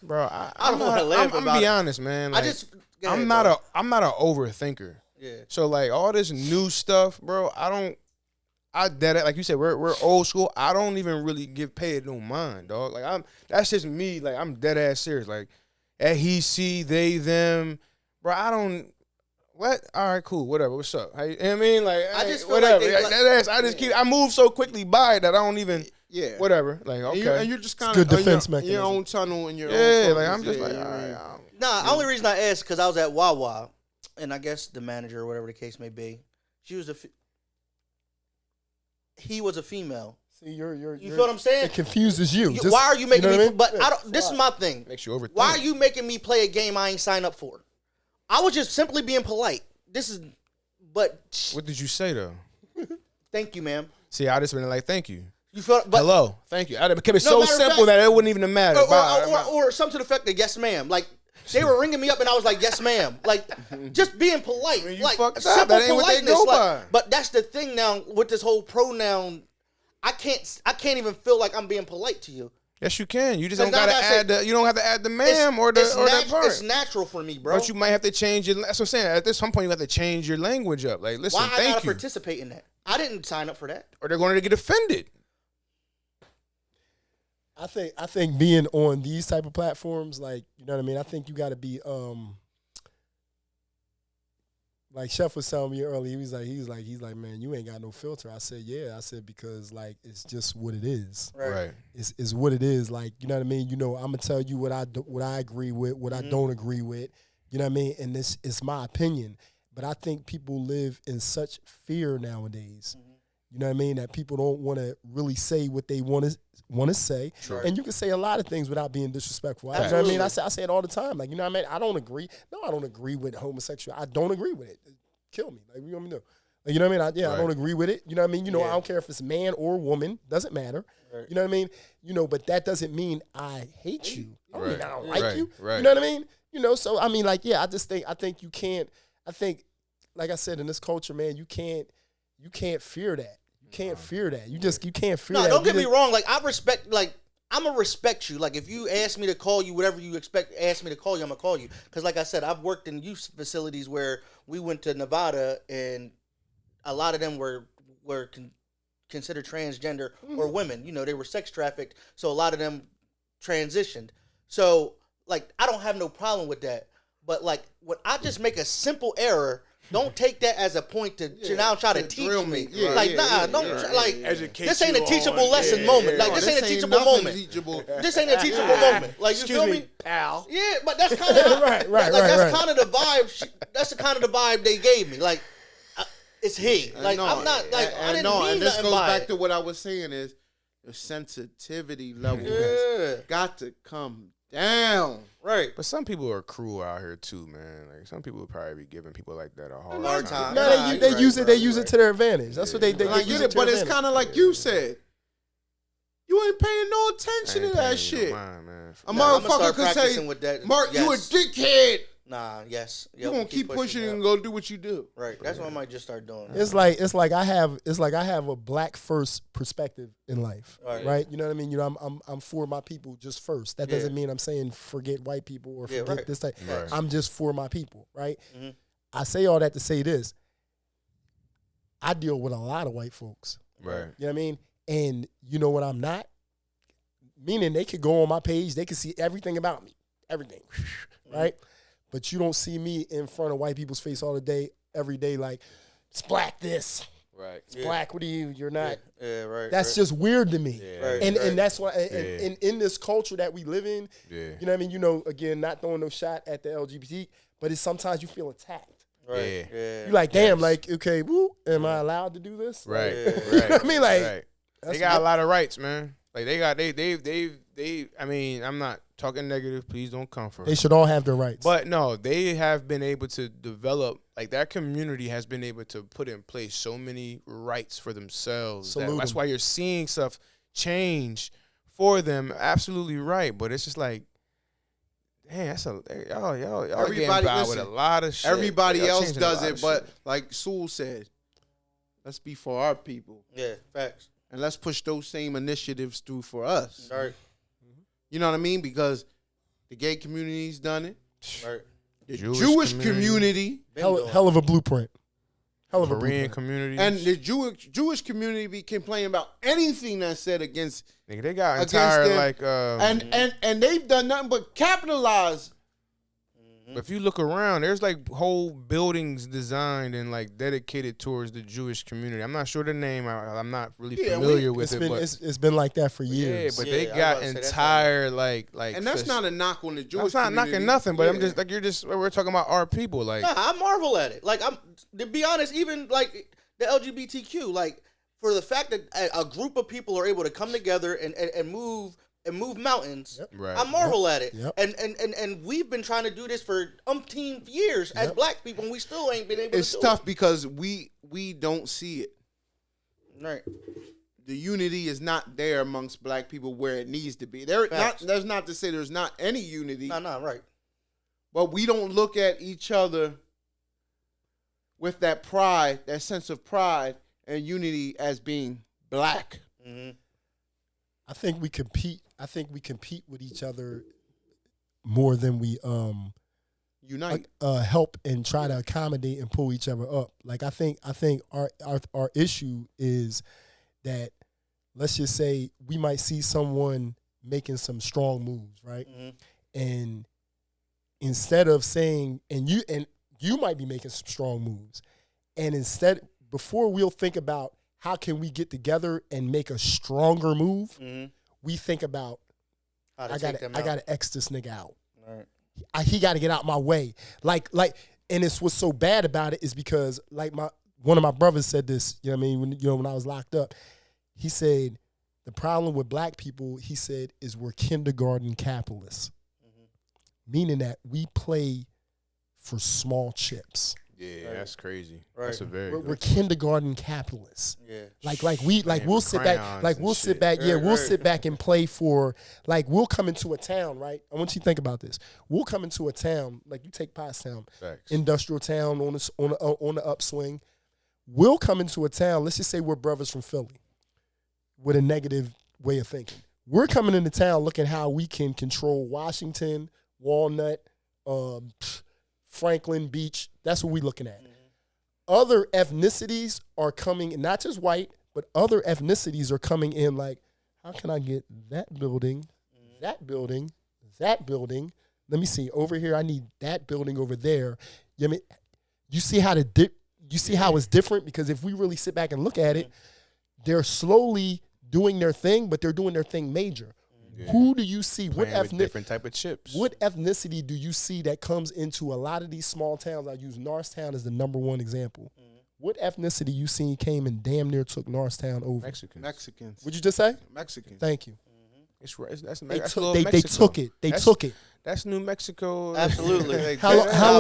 Bro, I don't wanna laugh I'm about be it. honest, man. I Like, just go I'm ahead, not bro. I'm not an overthinker. Yeah. So like all this new stuff, bro, I dead it. Like you said, we're old school. I don't even really pay it no mind, dog. Like that's just me. Like I'm dead ass serious. Like at he, she, they, them, bro. I don't. What? All right, cool. Whatever. What's up? You know what I mean? Like I just feel whatever. like they- I just keep. I move so quickly by it that I don't even. Yeah. Whatever. Like okay. And you're just kind Good of defense in your mechanism. own tunnel and your own. yeah. focus. Like I'm just Yeah, like yeah, all right. yeah. Nah, only reason I asked because I was at Wawa, and I guess the manager or whatever the case may be, she was he was a female. See, you're You feel what I'm saying? It confuses you. Just- Why are you making know me? what I mean? But Yeah, I don't. This is my thing. Makes you overthink. Why are you making me play a game I ain't signed up for? I was just simply being polite. But What did you say though? thank you, ma'am. See, I just been like, thank you. You feel? But Hello, thank you. It kept it No, so matter of simple fact- that it wouldn't even matter. Bye. or something to the effect of yes, ma'am. Like they were ringing me up, and I was like, yes, ma'am. Like just being polite. I mean, you like fucked up. simple That ain't what they politeness. go like, by. but that's the thing now with this whole pronoun. I can't even feel like I'm being polite to you. Yes, you can. You just Because don't now gotta that I add the. You don't have to add the ma'am or that part. It's natural for me, bro. But you might have to change your. That's what I'm saying. At this some point, you have to change your language up. Like, listen, Why I thank gotta you, participate in that? I didn't sign up for that. or they're going to get offended. I think being on these type of platforms, like, you know what I mean? I think you got to be like Chef was telling me earlier. He's like, man, you ain't got no filter. I said, yeah. I said because like it's just what it is. Right. It's what it is. Like, you know what I mean? You know, I'm gonna tell you what I agree with, what I don't agree with. You know what I mean? And this is my opinion. But I think people live in such fear nowadays. You know what I mean? That people don't want to really say what they want to say. Sure. And you can say a lot of things without being disrespectful. You know what I Absolutely. mean? I say it all the time. Like, you know what I mean? I don't agree. No, I don't agree with homosexuality. I don't agree with it. Kill me. Like, what you want me to do? Like, you know what I mean? I Right. don't agree with it. You know what I mean? You know, Yeah. I don't care if it's man or woman. Doesn't matter. Right. You know what I mean? You know, but that doesn't mean I hate you. I don't mean I don't like Right. you. Right. You know what I mean? You know, so I mean, like, yeah, I think you can't. I think, like I said, in this culture, man, you can't fear that. You can't fear that. You can't fear No, that. don't You get me just- wrong. Like I respect. Like I'm gonna respect you. Like if you ask me to call you, whatever you ask me to call you, I'm gonna call you. Because like I said, I've worked in youth facilities where we went to Nevada, and a lot of them were considered transgender or women. You know, they were sex trafficked, so a lot of them transitioned. So like I don't have no problem with that. But like when I just make a simple error, don't take that as a point to now try to teach drill me. me. Yeah, like yeah, nah, yeah, don't yeah, try, yeah, like yeah. Educate this ain't a you teachable on- lesson yeah, moment. yeah. Like this ain't a ain't teachable nothing moment. teachable. This ain't a teachable moment. Like you Excuse feel me, me? pal. Yeah, but that's kind of Right, like right. that's kind of the vibe. That's the kind of the vibe they gave me. Like it's he. Like No, I'm not like I didn't mean and this nothing goes by back it. to what I was saying is the sensitivity level Yeah. has got to come down. Right. But some people are cruel out here too, man. Like some people would probably be giving people like that a hard Hard time. time. No, Nah, they you're use right, it. They bro, use you're it to their advantage. That's what they I use get it it, to but their it's advantage. kind of like you said. You ain't paying no attention to that shit. Mind, man. A Nah, I'ma motherfucker start could say, practicing with that. Mark, you a Yes. dickhead. Nah, yes. You're gonna keep pushing and go do what you do. Right. That's what I might just start doing. It's like I have a black first perspective in life, right? You know what I mean? You know, I'm for my people just first. That doesn't mean I'm saying forget white people or forget this type. Right. I'm just for my people, right? Mm-hmm. I say all that to say this. I deal with a lot of white folks. Right. You know what I mean? And you know what I'm not? Meaning they could go on my page, they could see everything about me. Everything. Right? But you don't see me in front of white people's face all the day, every day, like, it's black this. Right. It's black, what are you? You're not. Yeah, right. That's just weird to me. Yeah. Right, and that's why, and in this culture that we live in, you know what I mean? You know, again, not throwing no shot at the LGBT, but it's sometimes you feel attacked. Right. Yeah. You're like, damn, like, okay, woo, am I allowed to do this? Right. Yeah. Right. You know what I mean? Like, they got a lot of rights, man. Like they I mean, I'm not talking negative, please don't come for They us. should all have their rights. But no, they have been able to develop, like that community has been able to put in place so many rights for themselves. That's why you're seeing stuff change for them. Absolutely right. But it's just like, damn, that's y'all getting by with a lot of shit. Everybody else does it, but like Sewell said, let's be for our people. Yeah, facts. And let's push those same initiatives through for us. Right. You know what I mean? Because the gay community's done it. Right. The Jewish community. Hell of a blueprint. Hell of a Korean blueprint. community. And the Jewish community be complaining about anything that's said against. Nigga, they got entire them. like and they've done nothing but capitalize. if you look around, there's like whole buildings designed and like dedicated towards the Jewish community. I'm not sure the name. I'm not really familiar with it. But it's been like that for years. Yeah, but they got entire like. And that's not a knock on the Jewish. That's not community. knocking nothing. But I'm just like we're talking about our people. Like nah, I marvel at it. Like I'm to be honest, even like the LGBTQ, like for the fact that a group of people are able to come together and move mountains. Yep. Right. I marvel at it. Yep. And we've been trying to do this for umpteen years as black people, and we still ain't been able to do it. It's tough because we don't see it. Right. The unity is not there amongst black people where it needs to be. That's not to say there's not any unity. No, right. But we don't look at each other with that pride, that sense of pride and unity as being black. Mm-hmm. I think we compete with each other more than we Unite. Help and try to accommodate and pull each other up. Like I think our issue is that, let's just say we might see someone making some strong moves, right? Mm-hmm. And instead of saying, and you might be making some strong moves, and before we'll think about how can we get together and make a stronger move, mm-hmm. we think about I gotta X this nigga out. Right. He got to get out my way. Like, and it's what's so bad about it is because like one of my brothers said this. You know what I mean? When I was locked up, he said the problem with black people, he said, is we're kindergarten capitalists, mm-hmm. meaning that we play for small chips. Yeah, right. That's crazy. Right. That's a very we're kindergarten capitalists. Yeah. We'll sit back. We'll sit back and play for, like, we'll come into a town, right? I want you to think about this. We'll come into a town, like you take Pottstown, industrial town on the upswing. We'll come into a town, let's just say we're brothers from Philly with a negative way of thinking. We're coming into town looking how we can control Washington, Walnut, Franklin Beach. That's what we're looking at. Mm-hmm. Other ethnicities are coming, not just white, but other ethnicities are coming in like, how can I get that building, that building, that building? Let me see. Over here, I need that building over there. You see how how it's different? Because if we really sit back and look at it, they're slowly doing their thing, but they're doing their thing major. Yeah. Who do you see? Different type of chips. What ethnicity do you see that comes into a lot of these small towns? I use Norristown as the number one example. Mm-hmm. What ethnicity you seen came and damn near took Norristown over? Mexicans. What'd you just say? Mexicans. Thank you. Mm-hmm. It's right. They took it. They took it. That's New Mexico. Absolutely. How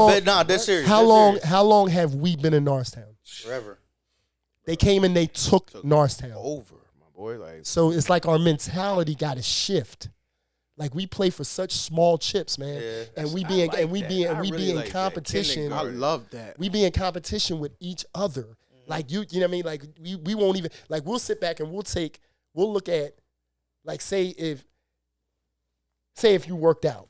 long? That's serious. How long have we been in Norristown? Forever. They came and they took Norristown over. Boy, like, so it's like our mentality got to shift. Like we play for such small chips, man. Yeah, and we I be in like that. I we really be in like that. competition. I love that. We be in competition with each other. Like you know what I mean? Like we won't even like we'll sit back and we'll look at like say if you worked out.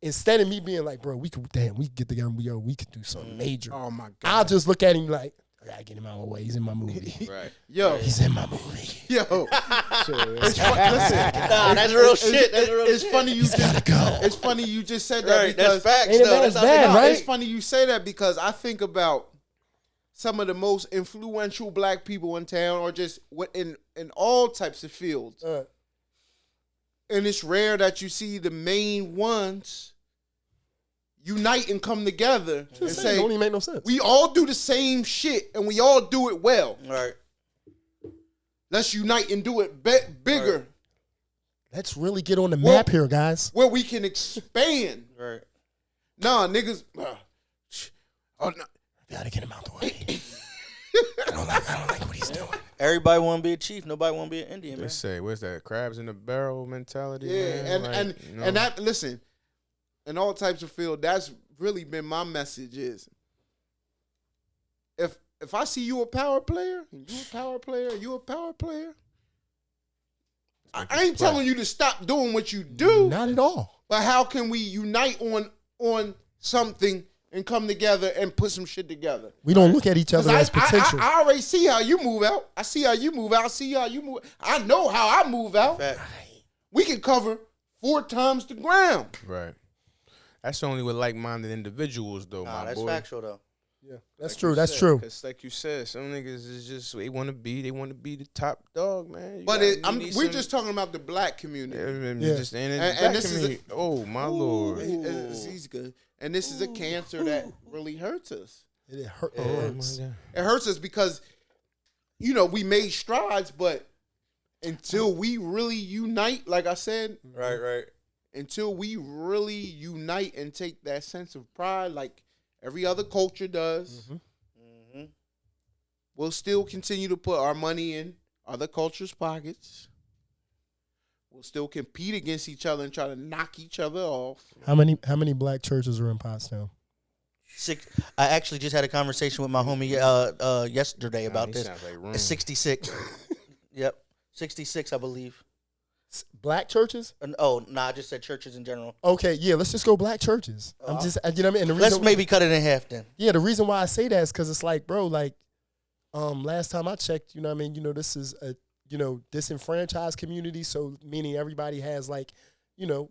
Instead of me being like, bro, we could get together and we could do something major. Oh my god. I'll just look at him like, I gotta get him out of the way. He's in my movie. Right. Yo. He's in my movie. Yo. It's listen. Nah, that's real shit. That's real It's shit. funny you Gotta go. It's funny you just said that Right, because that's facts, Ain't it though. bad? That's It's how they bad, know. right? It's funny you say that because I think about some of the most influential black people in town or just in all types of fields. And it's rare that you see the main ones unite and come together and say, don't even make no sense. we all do the same shit and we all do it well. Right. Let's unite and do it bigger. Right. Let's really get on the map here, guys. Where we can expand. Right. Nah, niggas. Oh, no. Gotta get him out the way. I don't like what he's doing. Everybody want to be a chief. Nobody want to be an Indian, They man. say, what's that? Crabs in the barrel mentality. Yeah, man? and Like, you know? and that listen, in all types of field, that's really been my message is if I see you a power player, and you a power player, you a power player, I ain't telling you to stop doing what you do, Not at all. but how can we unite on something and come together and put some shit together? We don't look at each other as potential. I already see how you move out. I see how you move out. I see how you move. I know how I move out. Fact. We can cover 4 times the ground. Right. That's only with like-minded individuals, though, Nah, my that's boy. factual, though. Yeah, that's Like true. you That's said, true. 'cause like you said, some niggas is just they want to be the top dog, man. But You need we're some- just talking about the black community. Yeah. Just, and, And this is community. Oh my lord. He's good. And this is a cancer that really hurts us. It hurt. Oh, my God. It hurts us because, we made strides, but until we really unite, like I said, Right. until we really unite and take that sense of pride, like every other culture does, we'll still continue to put our money in other cultures' pockets. We'll still compete against each other and try to knock each other off. How many black churches are in Pottstown? I actually just had a conversation with my homie yesterday about He this. sounds like room. It's 66. Yep. 66, I believe. Black churches? I just said churches in general. Okay, yeah, let's just go black churches. I'm just, you know what I mean? And the Let's reason, maybe cut it in half then. yeah, the reason why I say that is because it's like, bro, like, last time I checked, you know what I mean? This is a, disenfranchised community, so meaning everybody has like, bill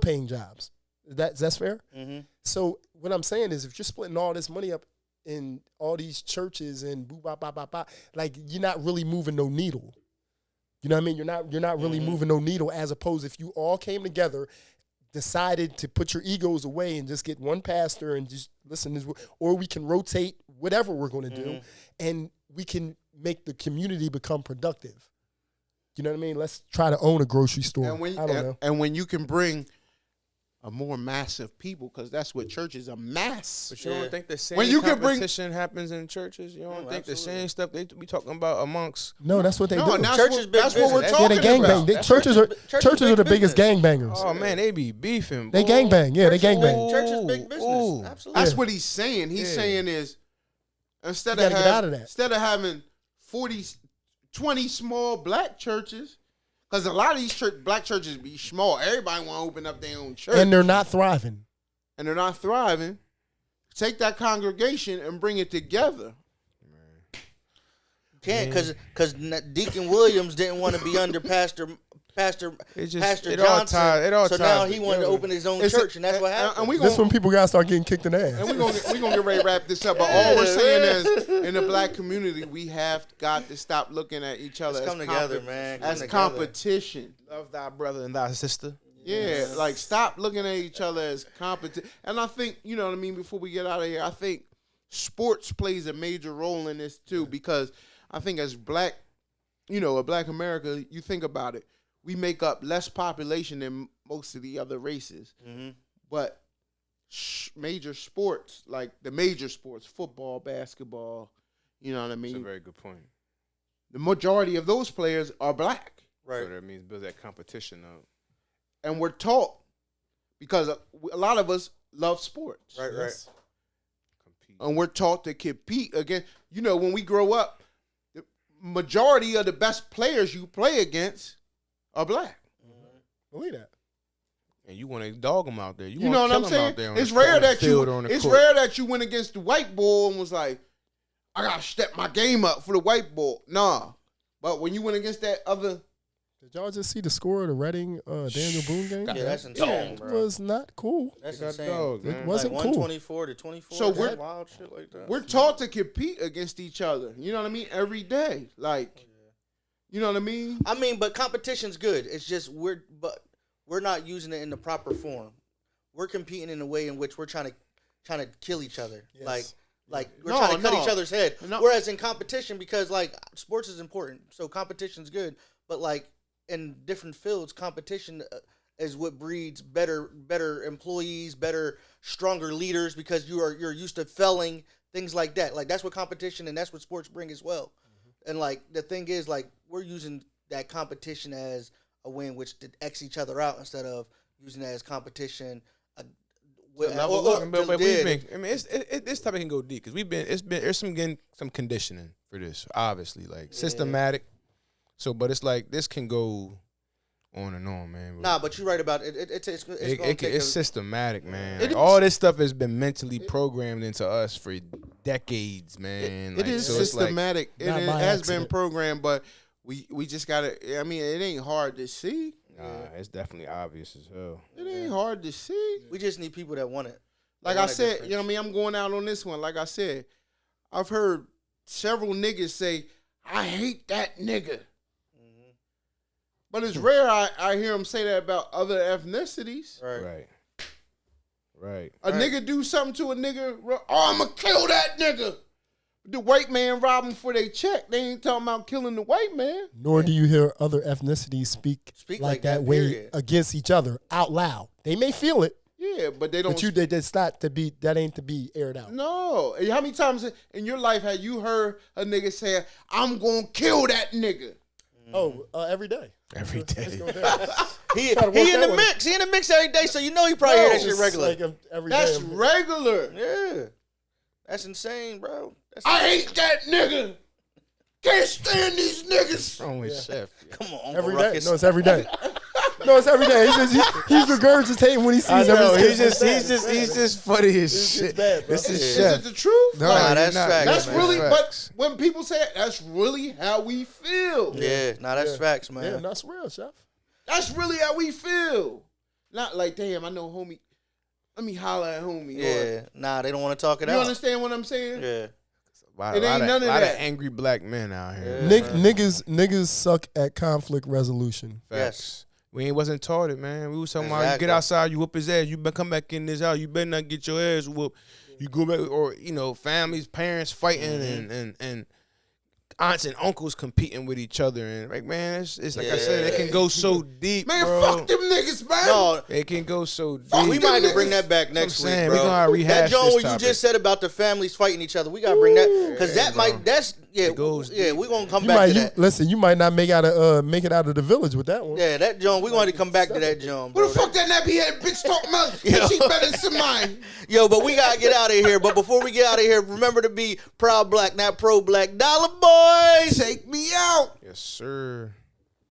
paying jobs. That's fair? Mm-hmm. So what I'm saying is if you're splitting all this money up in all these churches and boo ba ba ba ba, like you're not really moving no needle. You know what I mean? You're not really moving no needle as opposed if you all came together, decided to put your egos away and just get one pastor and just listen, or we can rotate whatever we're going to do and we can make the community become productive. You know what I mean? Let's try to own a grocery store. I don't know. And when you can bring a more massive people, because that's what church is, a mass. But you don't think the same When you can bring- competition happens in churches? You don't think the same stuff they be talking about amongst? No, that's what they do. that's Church is what, big that's what we're business. Yeah, talking they gangbang. about. They- Churches are the biggest business. gangbangers. Oh man, they be beefing. They boy. gangbang. Yeah, they gangbang. Church is big business. Ooh. Absolutely. That's what he's saying. He's Yeah. saying is instead You of gotta get out of that. instead of having 20 small black churches, because a lot of these black churches be small. Everybody want to open up their own church, And they're not thriving. and they're not thriving. Take that congregation and bring it together. Can't because Deacon Williams didn't want to be under Pastor It just- Pastor it all Johnson. ties- it all so now ties he wanted to together. open his own It's church, and that's what happened. And we That's gonna when people gotta start getting kicked in the ass. and we're gonna get ready to wrap this up. But all we're saying is, in the black community, we have got to stop looking at each other Let's as come together, man. Come as together. competition. Love thy brother and thy sister. Yeah, like stop looking at each other as competition. And I think, you know what I mean, before we get out of here, I think sports plays a major role in this too, because I think as black, a black America, you think about it, we make up less population than most of the other races. Mm-hmm. But major sports, like the major sports, football, basketball, you know what I That's a mean? very good point. The majority of those players are black. Right. So that means build that competition up. And we're taught, because a lot of us love sports. Right. Compete. And we're taught to compete against, when we grow up, the majority of the best players you play against are black. Believe that. And you want to dog them out there. You know what I'm saying? It's rare that you went against the white boy and was like, I gotta step my game up for the white boy. Nah. But when you went against that other, did y'all just see the score of the Reading Daniel Boone game? Yeah, that's insane, It bro. was not cool. That's got insane. dogs, man. It wasn't like cool. 124 to 24. So That's wild shit like that. we're taught to compete against each other. You know what I mean? Every day. Like, you know what I mean? I mean, but competition's good. It's just we're not using it in the proper form. We're competing in a way in which we're trying to kill each other. Yes. Like we're trying to cut each other's head. No. Whereas in competition, because like sports is important, so competition's good. But like in different fields, competition is what breeds better employees, better, stronger leaders, because you're used to failing, things like that. Like that's what competition and that's what sports bring as well. Mm-hmm. And like the thing is, like we're using that competition as a way in which to X each other out instead of using that as competition. But this topic can go deep because there's some conditioning for this, obviously, like systematic. So, but it's like this can go on and on, man. Nah, but you're right about it. It's systematic, man. Like, all this stuff has been mentally programmed into us for decades, man. It is systematic. It has been programmed, but we just gotta. I mean, it ain't hard to see. Nah, it's definitely obvious as hell. It ain't hard to see. We just need people that want it. Like I said, you know what I mean? I'm going out on this one. Like I said, I've heard several niggas say, I hate that nigga. Mm-hmm. But it's rare I hear them say that about other ethnicities. Right. A nigga do something to a nigga, oh, I'm going to kill that nigga. The white man rob them for they check. They ain't talking about killing the white man. Nor do you hear other ethnicities speak like that way against each other out loud. They may feel it. Yeah, but they don't. But that's not to be. That ain't to be aired out. No. How many times in your life have you heard a nigga say, "I'm gonna kill that nigga"? Oh, every day. Every day. He in the mix. He in the mix every day, so you know he probably hear that shit regular. Like every That's day. regular. Yeah, that's insane, bro. I hate that nigga. Can't stand these niggas. Only chef. Come on, every bro. day. No, it's every day. No, it's every day. He's regurgitating when he sees everything. He's just funny as shit. This is chef. Is it the truth? No, that's facts. That's man. really. Facts. But when people say it, that's really how we feel. Yeah, that's facts, man. Yeah, that's real, chef. That's really how we feel. Not like, damn, I know homie. Let me holler at homie. Yeah, they don't want to talk it out. You understand what I'm saying? Yeah. It ain't none of A lot that. of angry black men out here. Yeah. Niggas suck at conflict resolution. Facts. Yes. We wasn't taught it, man. We was talking about you get outside, you whoop his ass. You better come back in this house. You better not get your ass whooped. You go back, or families, parents fighting, and aunts and uncles competing with each other, and like, man, it's like I said, it can go so deep, Man, bro. fuck them niggas, man. No, It can go so deep. we might have to bring that back next week, bro. We gonna rehash that John, this what you topic. just said about the families fighting each other, we gotta bring that because that might. That's It goes deep. we gonna come back to that. Listen, you might not make it out of the village with that one. Yeah, that John, we want to come back to that John, Who bro. the fuck that nappy head bitch talking about? Yo. She better than mine. Yo, but we gotta get out of here. But before we get out of here, remember to be proud black, not pro black. Dollar boys. Take me out. Yes, sir.